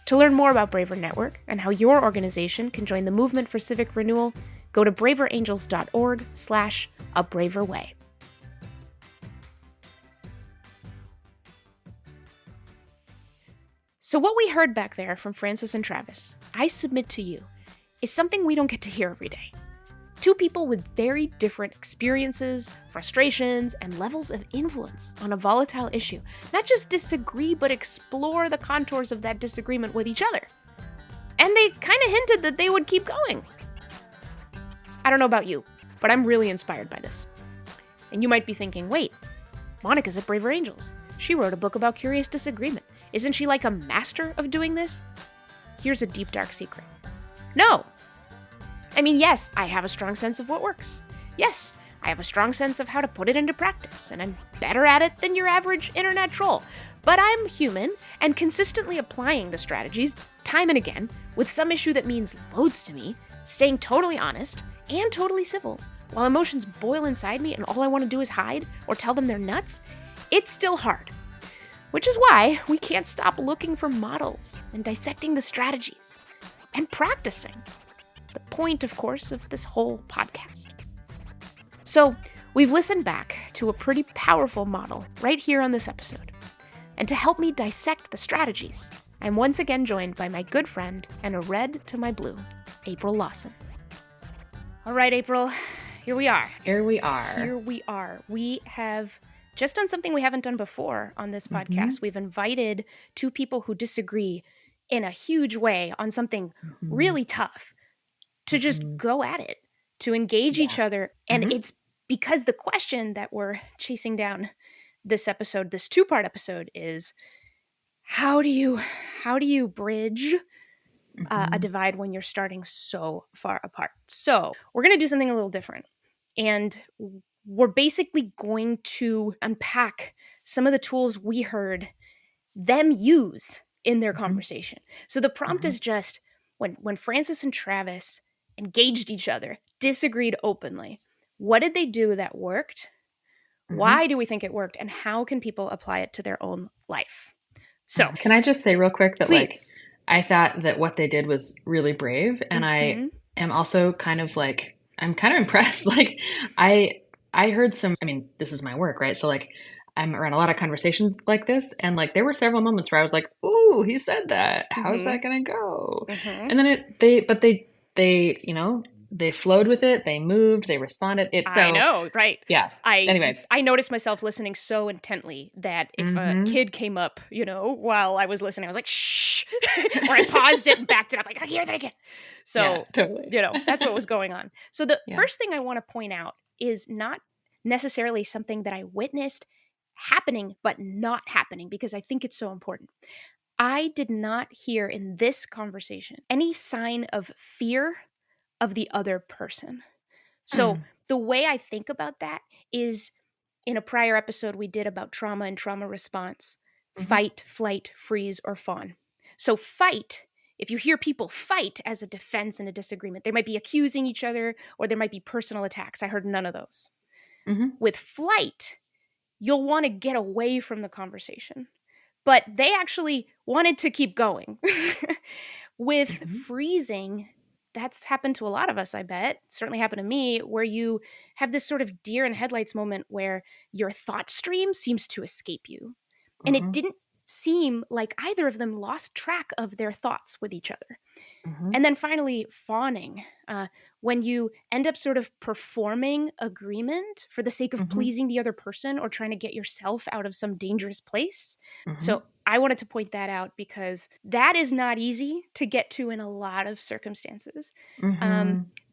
To learn more about Braver Network and how your organization can join the movement for civic renewal, go to braverangels.org/abraverway. So what we heard back there from Francis and Travis, I submit to you, is something we don't get to hear every day. Two people with very different experiences, frustrations, and levels of influence on a volatile issue not just disagree, but explore the contours of that disagreement with each other. And they kind of hinted that they would keep going. I don't know about you, but I'm really inspired by this. And you might be thinking, wait, Monica's at Braver Angels. She wrote a book about curious disagreement. Isn't she like a master of doing this? Here's a deep, dark secret. No! I mean, yes, I have a strong sense of what works. Yes, I have a strong sense of how to put it into practice, and I'm better at it than your average internet troll. But I'm human and consistently applying the strategies time and again with some issue that means loads to me, staying totally honest and totally civil, while emotions boil inside me and all I want to do is hide or tell them they're nuts. It's still hard. Which is why we can't stop looking for models and dissecting the strategies and practicing. The point, of course, of this whole podcast. So we've listened back to a pretty powerful model right here on this episode. And to help me dissect the strategies, I'm once again joined by my good friend and a red to my blue, April Lawson. All right, April, here we are. Here we are. We have just done something we haven't done before on this podcast. We've invited two people who disagree in a huge way on something really tough to just go at it, to engage each other. And it's because the question that we're chasing down this episode, this two-part episode, is how do you bridge a divide when you're starting so far apart? So we're going to do something a little different. And we're basically going to unpack some of the tools we heard them use in their conversation. So the prompt is just when Francis and Travis engaged each other, disagreed openly, what did they do that worked? Why do we think it worked? And how can people apply it to their own life? So can I just say real quick that please. I thought that what they did was really brave. And I am also kind of impressed. I heard this is my work, right? So I'm around a lot of conversations like this. And there were several moments where I was like, ooh, he said that. How's that going to go? And then they flowed with it. They moved, they responded. I know, right? Yeah. Anyway, I noticed myself listening so intently that if a kid came up, while I was listening, I was like, shh, or I paused it and backed it up. Like, I hear that again. So, yeah, totally. That's what was going on. So the first thing I want to point out is not necessarily something that I witnessed happening, but not happening, because I think it's so important. I did not hear in this conversation any sign of fear of the other person. So the way I think about that is, in a prior episode we did about trauma and trauma response, fight, flight, freeze, or fawn. So fight, if you hear people fight as a defense in a disagreement, they might be accusing each other or there might be personal attacks. I heard none of those. With flight, you'll want to get away from the conversation, but they actually wanted to keep going. With freezing, that's happened to a lot of us, I bet. Certainly happened to me, where you have this sort of deer in headlights moment where your thought stream seems to escape you. And it didn't seem like either of them lost track of their thoughts with each other. And then finally, fawning, when you end up sort of performing agreement for the sake of pleasing the other person or trying to get yourself out of some dangerous place. So I wanted to point that out because that is not easy to get to in a lot of circumstances.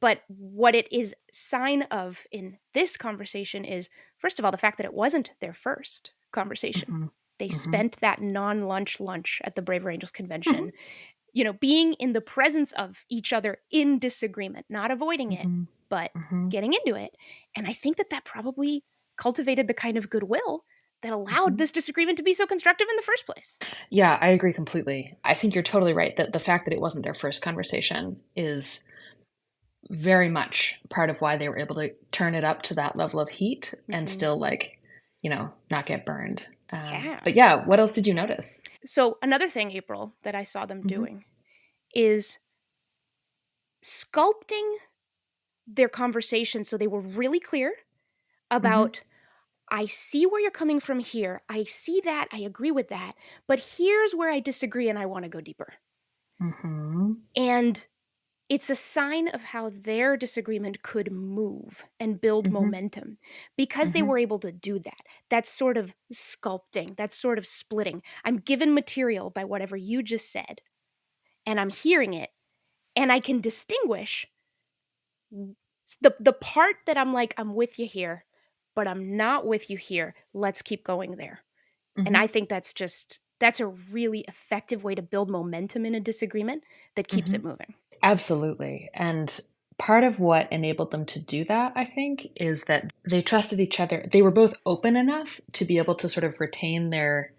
But what it is sign of in this conversation is, first of all, the fact that it wasn't their first conversation. They spent that non-lunch lunch at the Braver Angels convention, being in the presence of each other in disagreement, not avoiding it, but getting into it. And I think that probably cultivated the kind of goodwill that allowed this disagreement to be so constructive in the first place. Yeah, I agree completely. I think you're totally right that the fact that it wasn't their first conversation is very much part of why they were able to turn it up to that level of heat and still not get burned. But yeah, what else did you notice? So another thing, April, that I saw them doing is sculpting their conversation so they were really clear about, I see where you're coming from here. I see that. I agree with that. But here's where I disagree and I want to go deeper. And it's a sign of how their disagreement could move and build momentum because they were able to do that. That's sort of sculpting. That's sort of splitting. I'm given material by whatever you just said, and I'm hearing it, and I can distinguish the part that I'm like, I'm with you here, but I'm not with you here. Let's keep going there. And I think that's a really effective way to build momentum in a disagreement that keeps it moving. Absolutely. And part of what enabled them to do that, I think, is that they trusted each other. They were both open enough to be able to sort of retain their,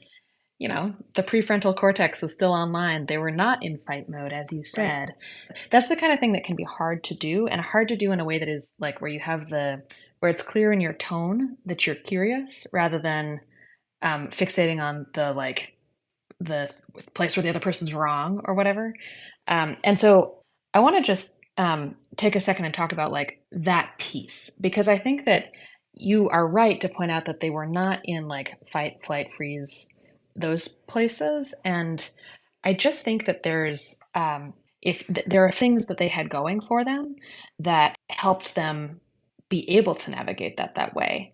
the prefrontal cortex was still online. They were not in fight mode, as you said. Right. That's the kind of thing that can be hard to do, and hard to do in a way that is where you have where it's clear in your tone that you're curious rather than fixating on the place where the other person's wrong or whatever. And so I want to just take a second and talk about that piece, because I think that you are right to point out that they were not in fight, flight, freeze those places. And I just think that there's, there are things that they had going for them that helped them be able to navigate that way.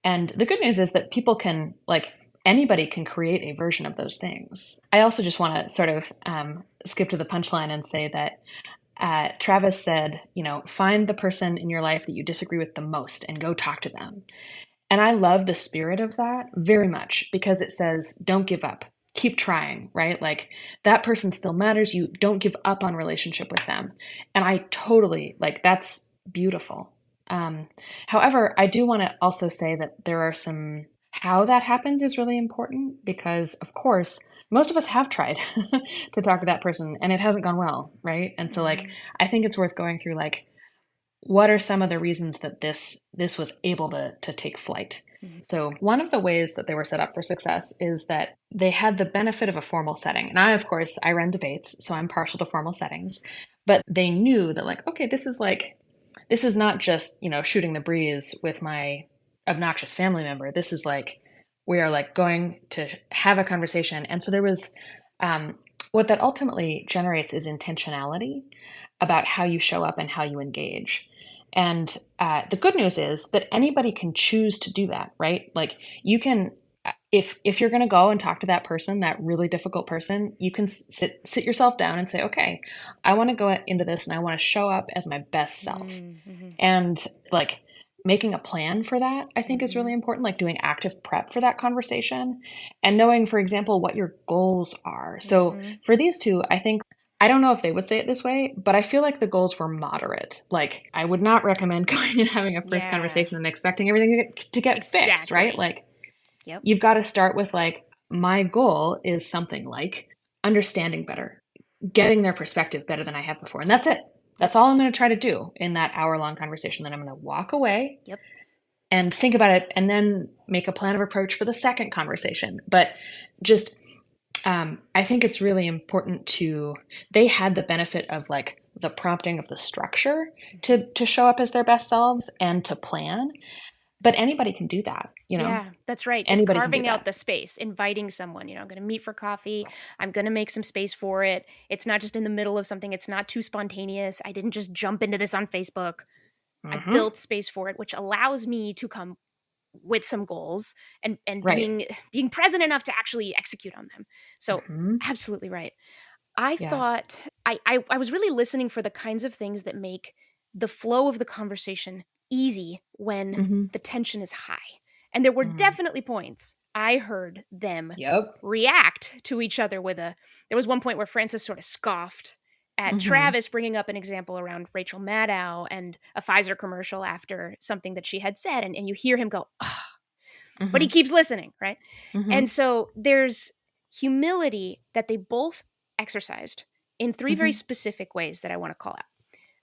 And the good news is that people can, like, anybody can create a version of those things. I also just want to sort of skip to the punchline and say that Travis said, find the person in your life that you disagree with the most and go talk to them. And I love the spirit of that very much, because it says, don't give up. Keep trying, right? Like, that person still matters. You don't give up on relationship with them. And I totally, like, that's beautiful. However, I do want to also say that there are how that happens is really important, because, of course, most of us have tried to talk to that person and it hasn't gone well, right? And so, like, I think it's worth going through, like, what are some of the reasons that this was able to take flight? So one of the ways that they were set up for success is that they had the benefit of a formal setting. And I run debates, so I'm partial to formal settings, but they knew that, like, okay, this is not just, shooting the breeze with my obnoxious family member. This is like, we are like going to have a conversation. And so there was, what that ultimately generates is intentionality about how you show up and how you engage. And the good news is that anybody can choose to do that, right? Like, you can, if you're going to go and talk to that person, that really difficult person, you can sit yourself down and say, okay, I want to go into this and I want to show up as my best self. Mm-hmm. And, like, making a plan for that, I think, is really important, like doing active prep for that conversation and knowing, for example, what your goals are. So for these two, I don't know if they would say it this way, but I feel like the goals were moderate. Like, I would not recommend going and having a first conversation and expecting everything to get fixed, right? Like, you've got to start with, like, my goal is something like understanding better, getting their perspective better than I have before. And that's it. That's all I'm going to try to do in that hour-long conversation. Then I'm going to walk away and think about it, and then make a plan of approach for the second conversation. But just, I think it's really important they had the benefit of, like, the prompting of the structure to show up as their best selves and to plan. But anybody can do that, Yeah, that's right. Anybody it's carving can do out the space, inviting someone, I'm going to meet for coffee. I'm going to make some space for it. It's not just in the middle of something. It's not too spontaneous. I didn't just jump into this on Facebook. I built space for it, which allows me to come with some goals and being present enough to actually execute on them. So absolutely right. I thought I was really listening for the kinds of things that make the flow of the conversation easy when the tension is high. And there were definitely points I heard them react to each other there was one point where Frances sort of scoffed at Travis bringing up an example around Rachel Maddow and a Pfizer commercial after something that she had said. And you hear him go, oh, but he keeps listening, right? And so there's humility that they both exercised in three very specific ways that I want to call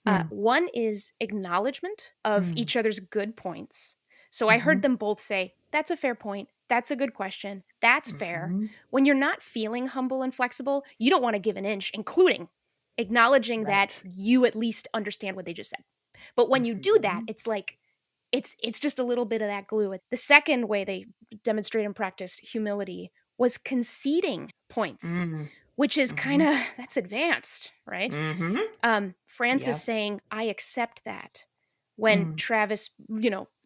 out. One is acknowledgement of each other's good points. So I heard them both say, that's a fair point. That's a good question. That's fair. When you're not feeling humble and flexible, you don't want to give an inch, including acknowledging that you at least understand what they just said. But when you do that, it's like, it's just a little bit of that glue. The second way they demonstrated and practiced humility was conceding points, which is kind of, that's advanced, right? Frances saying, I accept that. When Travis,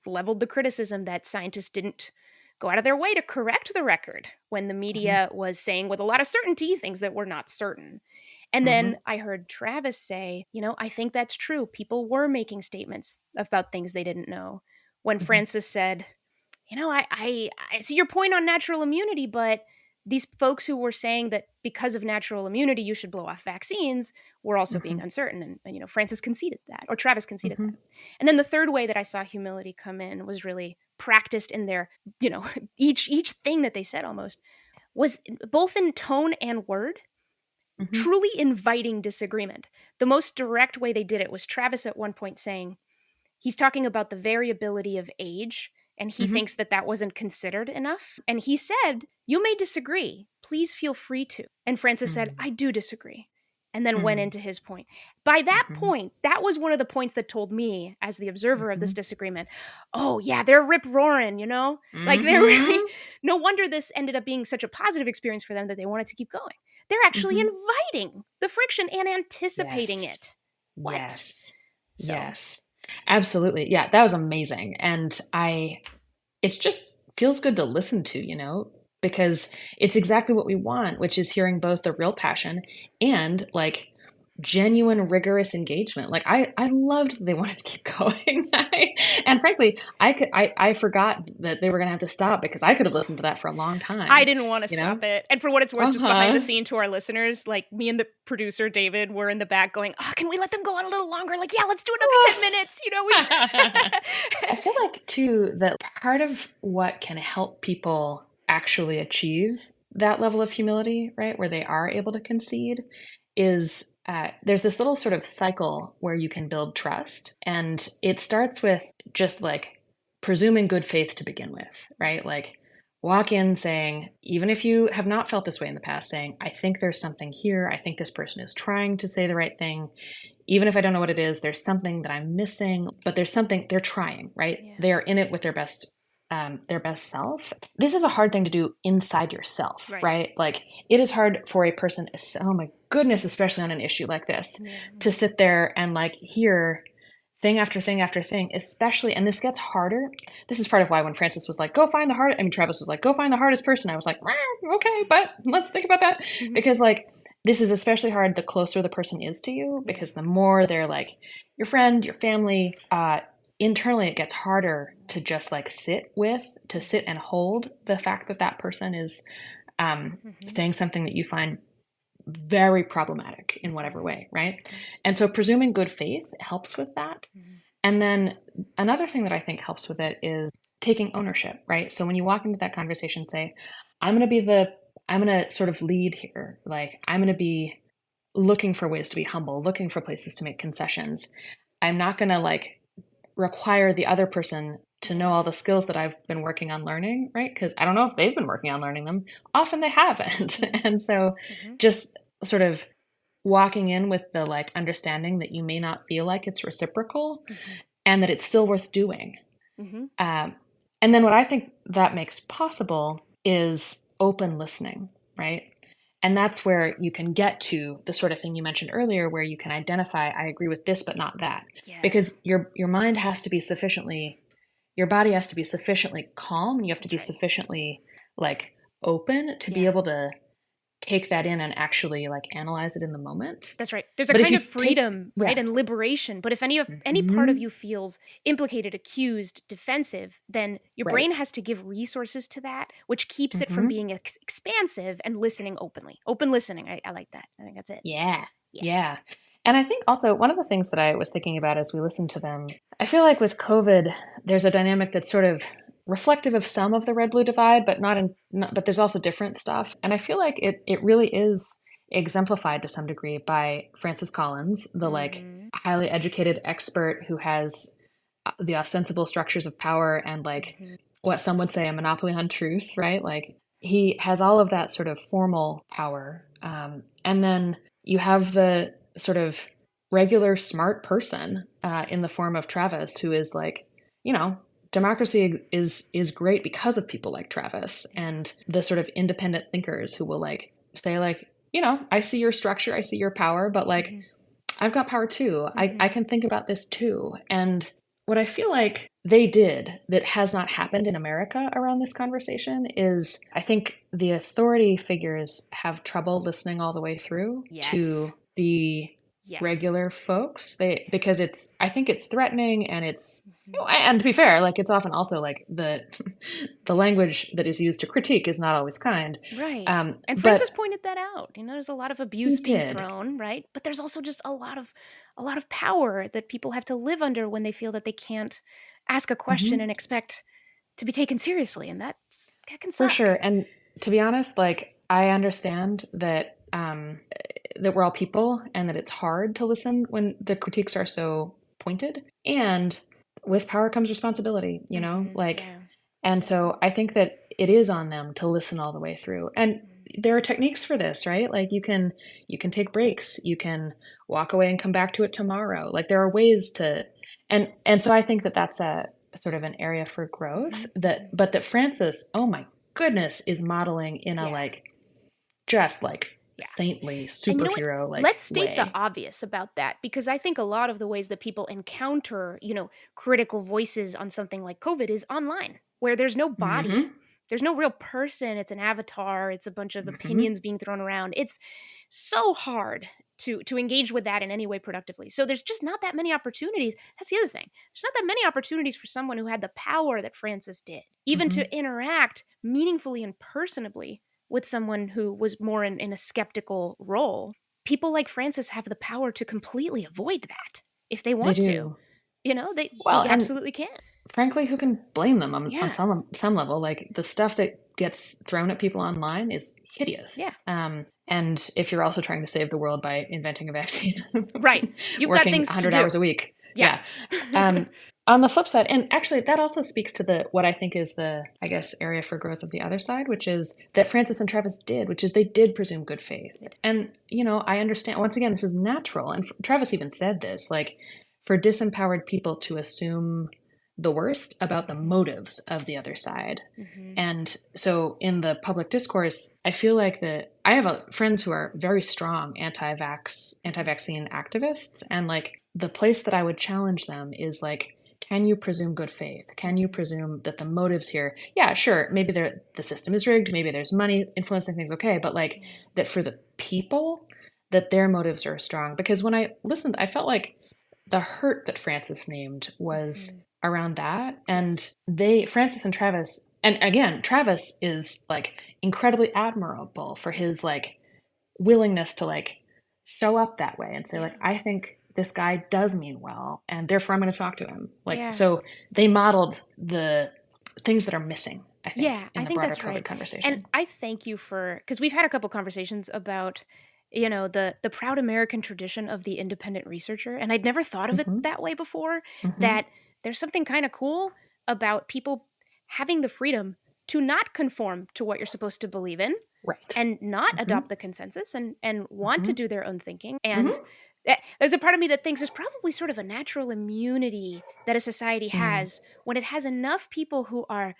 leveled the criticism that scientists didn't go out of their way to correct the record when the media was saying with a lot of certainty things that were not certain. And then I heard Travis say, I think that's true. People were making statements about things they didn't know. When Frances said, I see your point on natural immunity, but these folks who were saying that because of natural immunity, you should blow off vaccines were also being uncertain. And Frances conceded that, or Travis conceded that. And then the third way that I saw humility come in was really practiced in their, each thing that they said almost was both in tone and word, truly inviting disagreement. The most direct way they did it was Travis at one point saying, he's talking about the variability of age, and he thinks that wasn't considered enough. And he said, you may disagree. Please feel free to. And Frances said, I do disagree. and then went into his point. By that point, that was one of the points that told me, as the observer of this disagreement, oh yeah, they're rip-roaring, you know? Like they're really, no wonder this ended up being such a positive experience for them that they wanted to keep going. They're actually inviting the friction and anticipating it. What? Yes. So. Yes. Absolutely. Yeah, that was amazing. And it just feels good to listen to, you know, because it's exactly what we want, which is hearing both the real passion and like genuine, rigorous engagement. Like I loved that they wanted to keep going. And frankly, I forgot that they were going to have to stop because I could have listened to that for a long time. I didn't want to stop it. And for what it's worth, just behind the scene to our listeners, like me and the producer, David, were in the back going, oh, can we let them go on a little longer? Like, yeah, let's do another 10 minutes. You know, I feel like too, that part of what can help people actually achieve that level of humility, right, where they are able to concede, is there's this little sort of cycle where you can build trust. And it starts with just like presuming good faith to begin with, right? Like walk in saying, even if you have not felt this way in the past, saying, I think there's something here. I think this person is trying to say the right thing. Even if I don't know what it is, there's something that I'm missing, but there's something they're trying, right? Yeah. They are in it with their best self. This is a hard thing to do inside yourself, right? Like it is hard for a person, oh my goodness, especially on an issue like this, to sit there and like hear thing after thing after thing, especially, and this gets harder. This is part of why when Francis was like, Travis was like, go find the hardest person. I was like, okay, but let's think about that. Because like, this is especially hard the closer the person is to you, because the more they're like your friend, your family, internally it gets harder to just like sit and hold the fact that that person is saying something that you find very problematic in whatever way, right? And so presuming good faith helps with that. And then another thing that I think helps with it is taking ownership, right? So when you walk into that conversation, say, I'm going to sort of lead here. Like I'm going to be looking for ways to be humble, looking for places to make concessions. I'm not going to like require the other person to know all the skills that I've been working on learning, right? Because I don't know if they've been working on learning them. Often they haven't. And so just sort of walking in with the like understanding that you may not feel like it's reciprocal and that it's still worth doing. And then what I think that makes possible is open listening, right? And that's where you can get to the sort of thing you mentioned earlier, where you can identify, I agree with this, but not that. Yeah. Because your mind has to be your body has to be sufficiently calm, and you have to be sufficiently like open to be able to take that in and actually like analyze it in the moment. That's right. There's a kind of freedom, right, and liberation. But if any part of you feels implicated, accused, defensive, then your brain has to give resources to that, which keeps it from being expansive and listening openly. Open listening. I like that. I think that's it. Yeah. And I think also one of the things that I was thinking about as we listened to them, I feel like with COVID, there's a dynamic that's sort of reflective of some of the red-blue divide, but but there's also different stuff. And I feel like it really is exemplified to some degree by Francis Collins, the like highly educated expert who has the ostensible structures of power and like what some would say a monopoly on truth, right? Like he has all of that sort of formal power. And then you have the sort of regular smart person in the form of Travis, who is like, you know, democracy is great because of people like Travis and the sort of independent thinkers who will like say like, you know, I see your structure, I see your power, but like, I've got power too. I can think about this too. And what I feel like they did that has not happened in America around this conversation is I think the authority figures have trouble listening all the way through to the regular folks. Because I think it's threatening and it's, and to be fair, like it's often also like the language that is used to critique is not always kind. Right. And Francis pointed that out. You know, there's a lot of abuse being thrown, right? But there's also just a lot of power that people have to live under when they feel that they can't ask a question and expect to be taken seriously. And that can suck. For sure. And to be honest, like I understand that that we're all people and that it's hard to listen when the critiques are so pointed. And with power comes responsibility, you know, and so I think that it is on them to listen all the way through. And there are techniques for this, right? Like you can take breaks, you can walk away and come back to it tomorrow. Like there are ways to, and so I think that that's a sort of an area for growth but that Frances, oh my goodness, is modeling in a like just like saintly superhero like let's state way. the obvious about that, because I think a lot of the ways that people encounter, critical voices on something like COVID is online, where there's no body, there's no real person, it's an avatar, it's a bunch of opinions being thrown around. It's so hard to engage with that in any way productively. So there's just not that many opportunities. That's the other thing. There's not that many opportunities for someone who had the power that Frances did, even to interact meaningfully and personably with someone who was more in a skeptical role. People like Frances have the power to completely avoid that if they want to. They absolutely can. Frankly, who can blame them on some level? Like the stuff that gets thrown at people online is hideous. Yeah. And if you're also trying to save the world by inventing a vaccine, right? You've working got things 100 to do. hours a week. Yeah. On the flip side, and actually that also speaks to what I think is the, I guess, area for growth of the other side, which is that Frances and Travis did, which is they did presume good faith. And, I understand, once again, this is natural. And Travis even said this, like, for disempowered people to assume the worst about the motives of the other side. And so in the public discourse, I feel like I have friends who are very strong anti-vaccine activists. And like the place that I would challenge them is like, can you presume good faith? Can you presume that the motives here, yeah, sure, maybe the system is rigged, maybe there's money influencing things, okay, but like that for the people, that their motives are strong. Because when I listened, I felt like the hurt that Frances named was around that. And Frances and Travis, and again, Travis is like incredibly admirable for his like willingness to like show up that way and say like, I think this guy does mean well, and therefore I'm going to talk to him. Like, so they modeled the things that are missing, I think, in the broader COVID conversation. And I thank you because we've had a couple conversations about the proud American tradition of the independent researcher. And I'd never thought of it that way before, that there's something kind of cool about people having the freedom to not conform to what you're supposed to believe in, and not adopt the consensus and want to do their own thinking. And there's a part of me that thinks there's probably sort of a natural immunity that a society has when it has enough people who are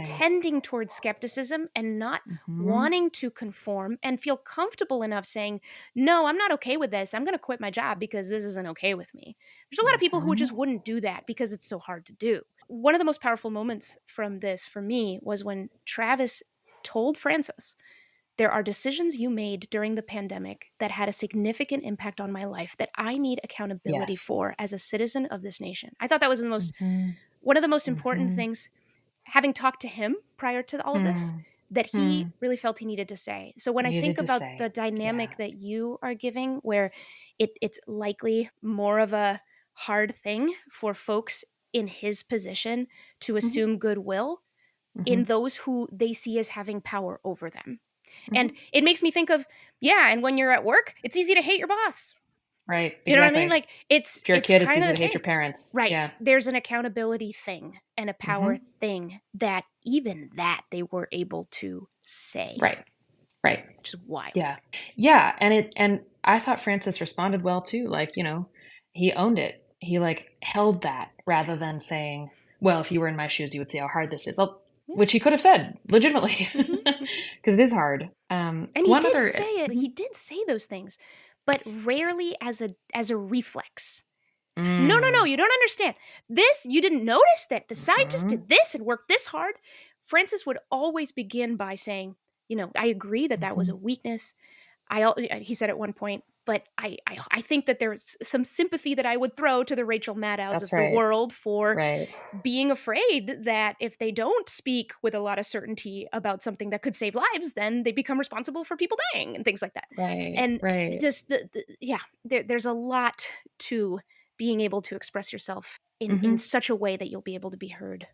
tending towards skepticism and not wanting to conform and feel comfortable enough saying, no, I'm not okay with this. I'm going to quit my job because this isn't okay with me. There's a lot of people who just wouldn't do that because it's so hard to do. One of the most powerful moments from this for me was when Travis told Frances, there are decisions you made during the pandemic that had a significant impact on my life that I need accountability for as a citizen of this nation. I thought that was one of the most important things, having talked to him prior to all of this, that he really felt he needed to say. So when I think about the dynamic that you are giving, where it's likely more of a hard thing for folks in his position to assume goodwill in those who they see as having power over them. And it makes me think of, and when you're at work, it's easy to hate your boss. Right. Exactly. You know what I mean? Like if you're a kid, it's easy to hate your parents. Right. Yeah. There's an accountability thing and a power thing that even that they were able to say. Right. Right. Which is wild. Yeah. Yeah. And I thought Frances responded well too. Like, he owned it. He like held that rather than saying, well, if you were in my shoes, you would see how hard this is. Which he could have said legitimately, because it is hard. And he did say it. He did say those things, but rarely as a reflex. No, you don't understand. This, you didn't notice that the scientists did this and worked this hard. Frances would always begin by saying, I agree that was a weakness. He said at one point, but I think that there's some sympathy that I would throw to the Rachel Maddows of the world for being afraid that if they don't speak with a lot of certainty about something that could save lives, then they become responsible for people dying and things like that. Right. And just there's a lot to being able to express yourself in such a way that you'll be able to be heard.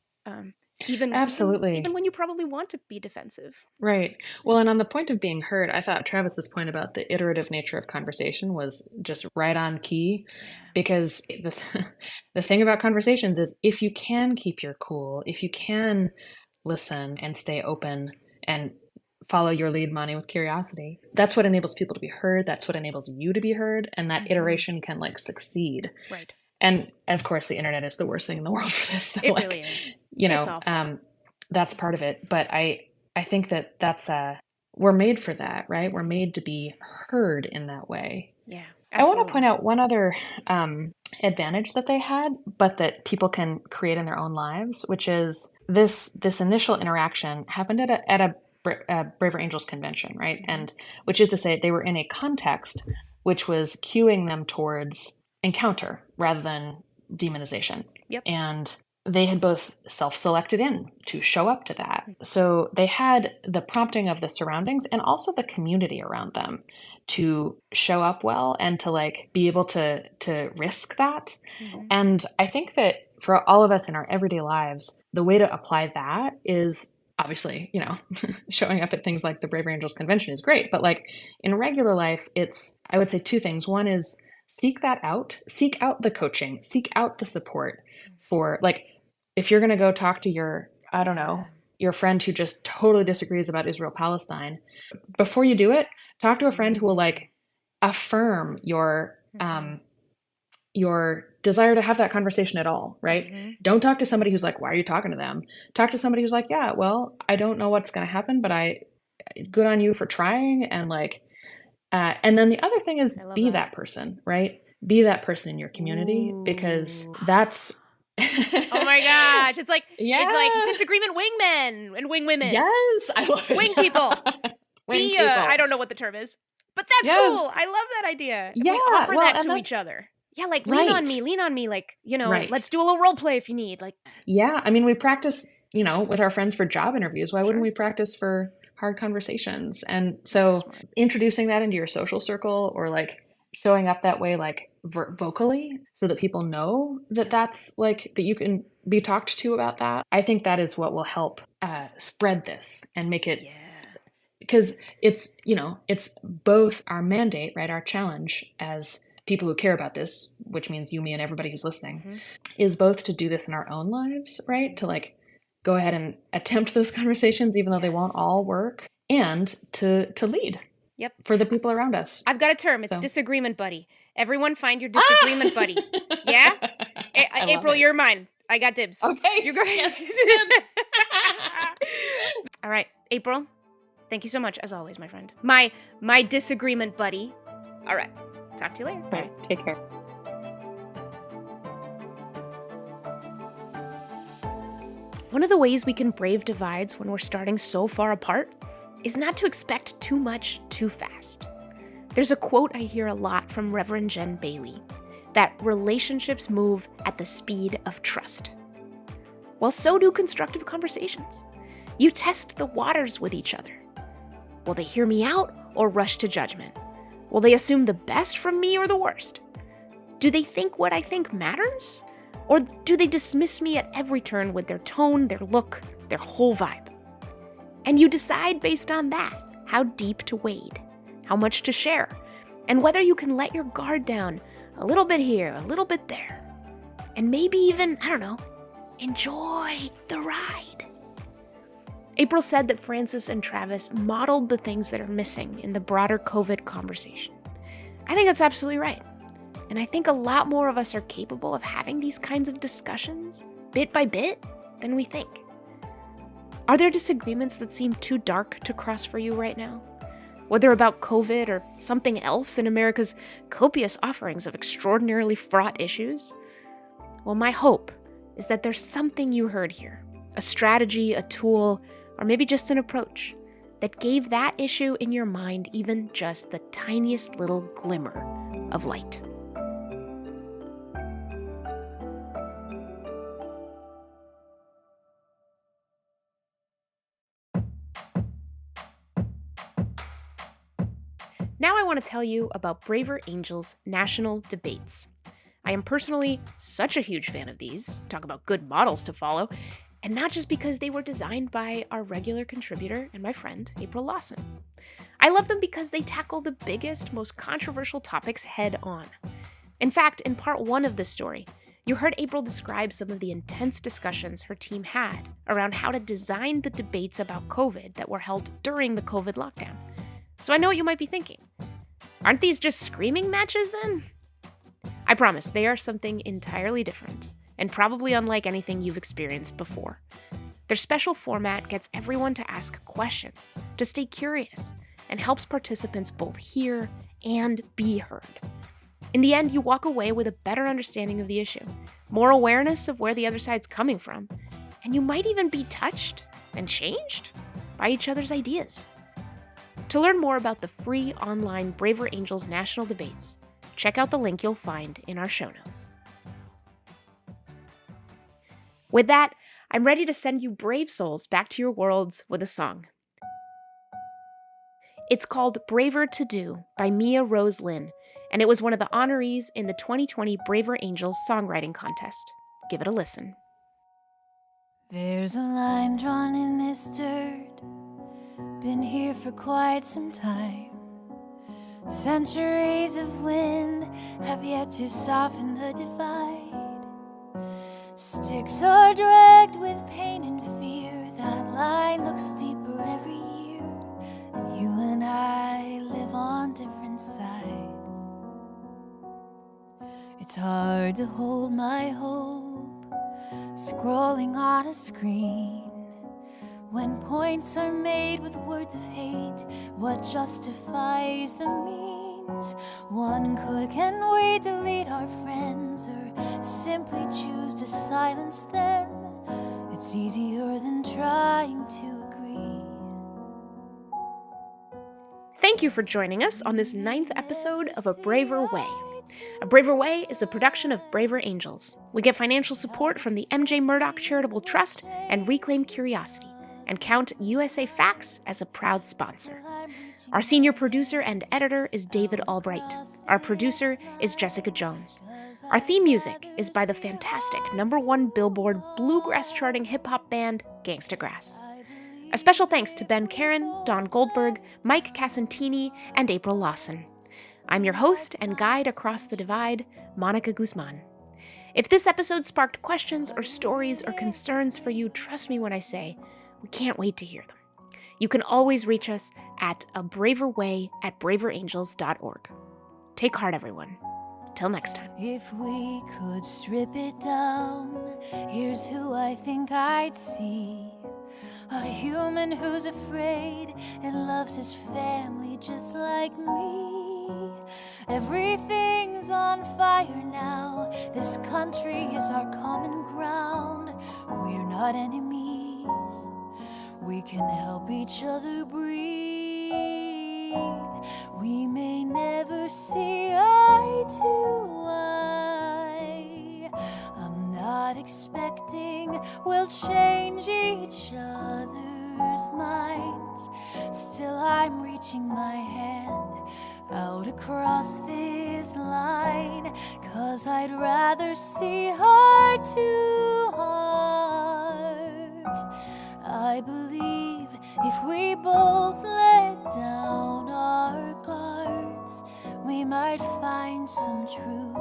Absolutely. Even when you probably want to be defensive. Right. Well, and on the point of being heard, I thought Travis's point about the iterative nature of conversation was just right on key, because the thing about conversations is if you can keep your cool, if you can listen and stay open and follow your lead, Moni, with curiosity. That's what enables people to be heard. That's what enables you to be heard. And that iteration can like succeed. Right. And of course, the internet is the worst thing in the world for this. So It like, really is. you It's know, awful. that's part of it. But I think that's we're made for that, right? We're made to be heard in that way. Yeah. I want to Absolutely. point out one other advantage that they had, but that people can create in their own lives, which is this initial interaction happened at a Braver Angels convention, right? And which is to say, they were in a context which was cueing them towards encounter rather than demonization. Yep. And they had both self-selected in to show up to that. So they had the prompting of the surroundings and also the community around them to show up well and to like be able to risk that. And I think that for all of us in our everyday lives, the way to apply that is obviously, you know, showing up at things like the Brave Angels convention is great, but like in regular life, it's, I would say two things. One is seek that out, seek out the coaching, seek out the support for like, if you're going to go talk to your, I don't know, your friend who just totally disagrees about Israel-Palestine, before you do it, talk to a friend who will like affirm your desire to have that conversation at all, right? Don't talk to somebody who's like, why are you talking to them? Talk to somebody who's like, yeah, well, I don't know what's going to happen, but good on you for trying. And like, and then the other thing is be that person, right? Be that person in your community because that's, oh my gosh. It's like disagreement wingmen and wing women. Yes. I love it. Wing people. Wing people. I don't know what the term is, but that's cool. I love that idea. Yeah. We offer that to each other. Yeah. Like lean on me. Like, you know, let's do a little role play if you need. Like, yeah. I mean, we practice, you know, with our friends for job interviews. Why wouldn't we practice for hard conversations? And so introducing that into your social circle or like showing up that way, like vocally so that people know that that's like, that you can be talked to about that. I think that is what will help spread this and make it, because it's, you know, it's both our mandate, right? Our challenge as people who care about this, which means you, me, and everybody who's listening, is both to do this in our own lives, right? To like go ahead and attempt those conversations, even though they won't all work, and to lead. Yep. For the people around us. I've got a term. It's disagreement buddy. Everyone find your disagreement buddy. Yeah? April, you're mine. I got dibs. Okay. You're going. Yes, dibs. All right, April. Thank you so much, as always, my friend. My disagreement buddy. All right. Talk to you later. All right. Take care. One of the ways we can brave divides when we're starting so far apart is not to expect too much too fast. There's a quote I hear a lot from Reverend Jen Bailey, that relationships move at the speed of trust. Well, so do constructive conversations. You test the waters with each other. Will they hear me out or rush to judgment? Will they assume the best from me or the worst? Do they think what I think matters? Or do they dismiss me at every turn with their tone, their look, their whole vibe? And you decide based on that how deep to wade, how much to share, and whether you can let your guard down a little bit here, a little bit there, and maybe even, I don't know, enjoy the ride. April said that Francis and Travis modeled the things that are missing in the broader COVID conversation. I think that's absolutely right. And I think a lot more of us are capable of having these kinds of discussions, bit by bit, than we think. Are there disagreements that seem too dark to cross for you right now? Whether about COVID or something else in America's copious offerings of extraordinarily fraught issues? Well, my hope is that there's something you heard here, a strategy, a tool, or maybe just an approach that gave that issue in your mind even just the tiniest little glimmer of light. Now I want to tell you about Braver Angels National Debates. I am personally such a huge fan of these, talk about good models to follow, and not just because they were designed by our regular contributor and my friend, April Lawson. I love them because they tackle the biggest, most controversial topics head on. In fact, in part 1 of this story, You heard April describe some of the intense discussions her team had around how to design the debates about COVID that were held during the COVID lockdown. So I know what you might be thinking. Aren't these just screaming matches then? I promise they are something entirely different, and probably unlike anything you've experienced before. Their special format gets everyone to ask questions, to stay curious, and helps participants both hear and be heard. In the end, you walk away with a better understanding of the issue, more awareness of where the other side's coming from, and you might even be touched and changed by each other's ideas. To learn more about the free online Braver Angels National Debates, check out the link you'll find in our show notes. With that, I'm ready to send you brave souls back to your worlds with a song. It's called Braver to Do by Mia Rose Lynn, and it was one of the honorees in the 2020 Braver Angels Songwriting Contest. Give it a listen. There's a line drawn in this dirt, been here for quite some time. Centuries of wind have yet to soften the divide. Sticks are dragged with pain and fear. That line looks deeper every year. And you and I live on different sides. It's hard to hold my hope, scrolling on a screen. When points are made with words of hate, what justifies the means? One click and we delete our friends, or simply choose to silence them. It's easier than trying to agree. Thank you for joining us on this 9th episode of A Braver Way. A Braver Way is a production of Braver Angels. We get financial support from the MJ Murdoch Charitable Trust and Reclaim Curiosity, and count USA Facts as a proud sponsor. Our senior producer and editor is David Albright. Our producer is Jessica Jones. Our theme music is by the fantastic #1 Billboard bluegrass charting hip-hop band Gangstagrass. A special thanks to Ben Karen, Don Goldberg, Mike Casentini, and April Lawson. I'm your host and guide across the divide, Mónica Guzmán. If this episode sparked questions or stories or concerns for you, trust me when I say, we can't wait to hear them. You can always reach us at abraverway@braverangels.org. Take heart, everyone. Till next time. If we could strip it down, here's who I think I'd see. A human who's afraid and loves his family just like me. Everything's on fire now. This country is our common ground. We're not enemies. We can help each other breathe. We may never see eye to eye. I'm not expecting we'll change each other's minds. Still, I'm reaching my hand out across this line, 'cause I'd rather see heart to heart. I believe if we both let down our guards, we might find some truth.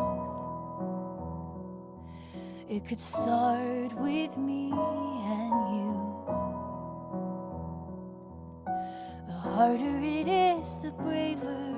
It could start with me and you. The harder it is, the braver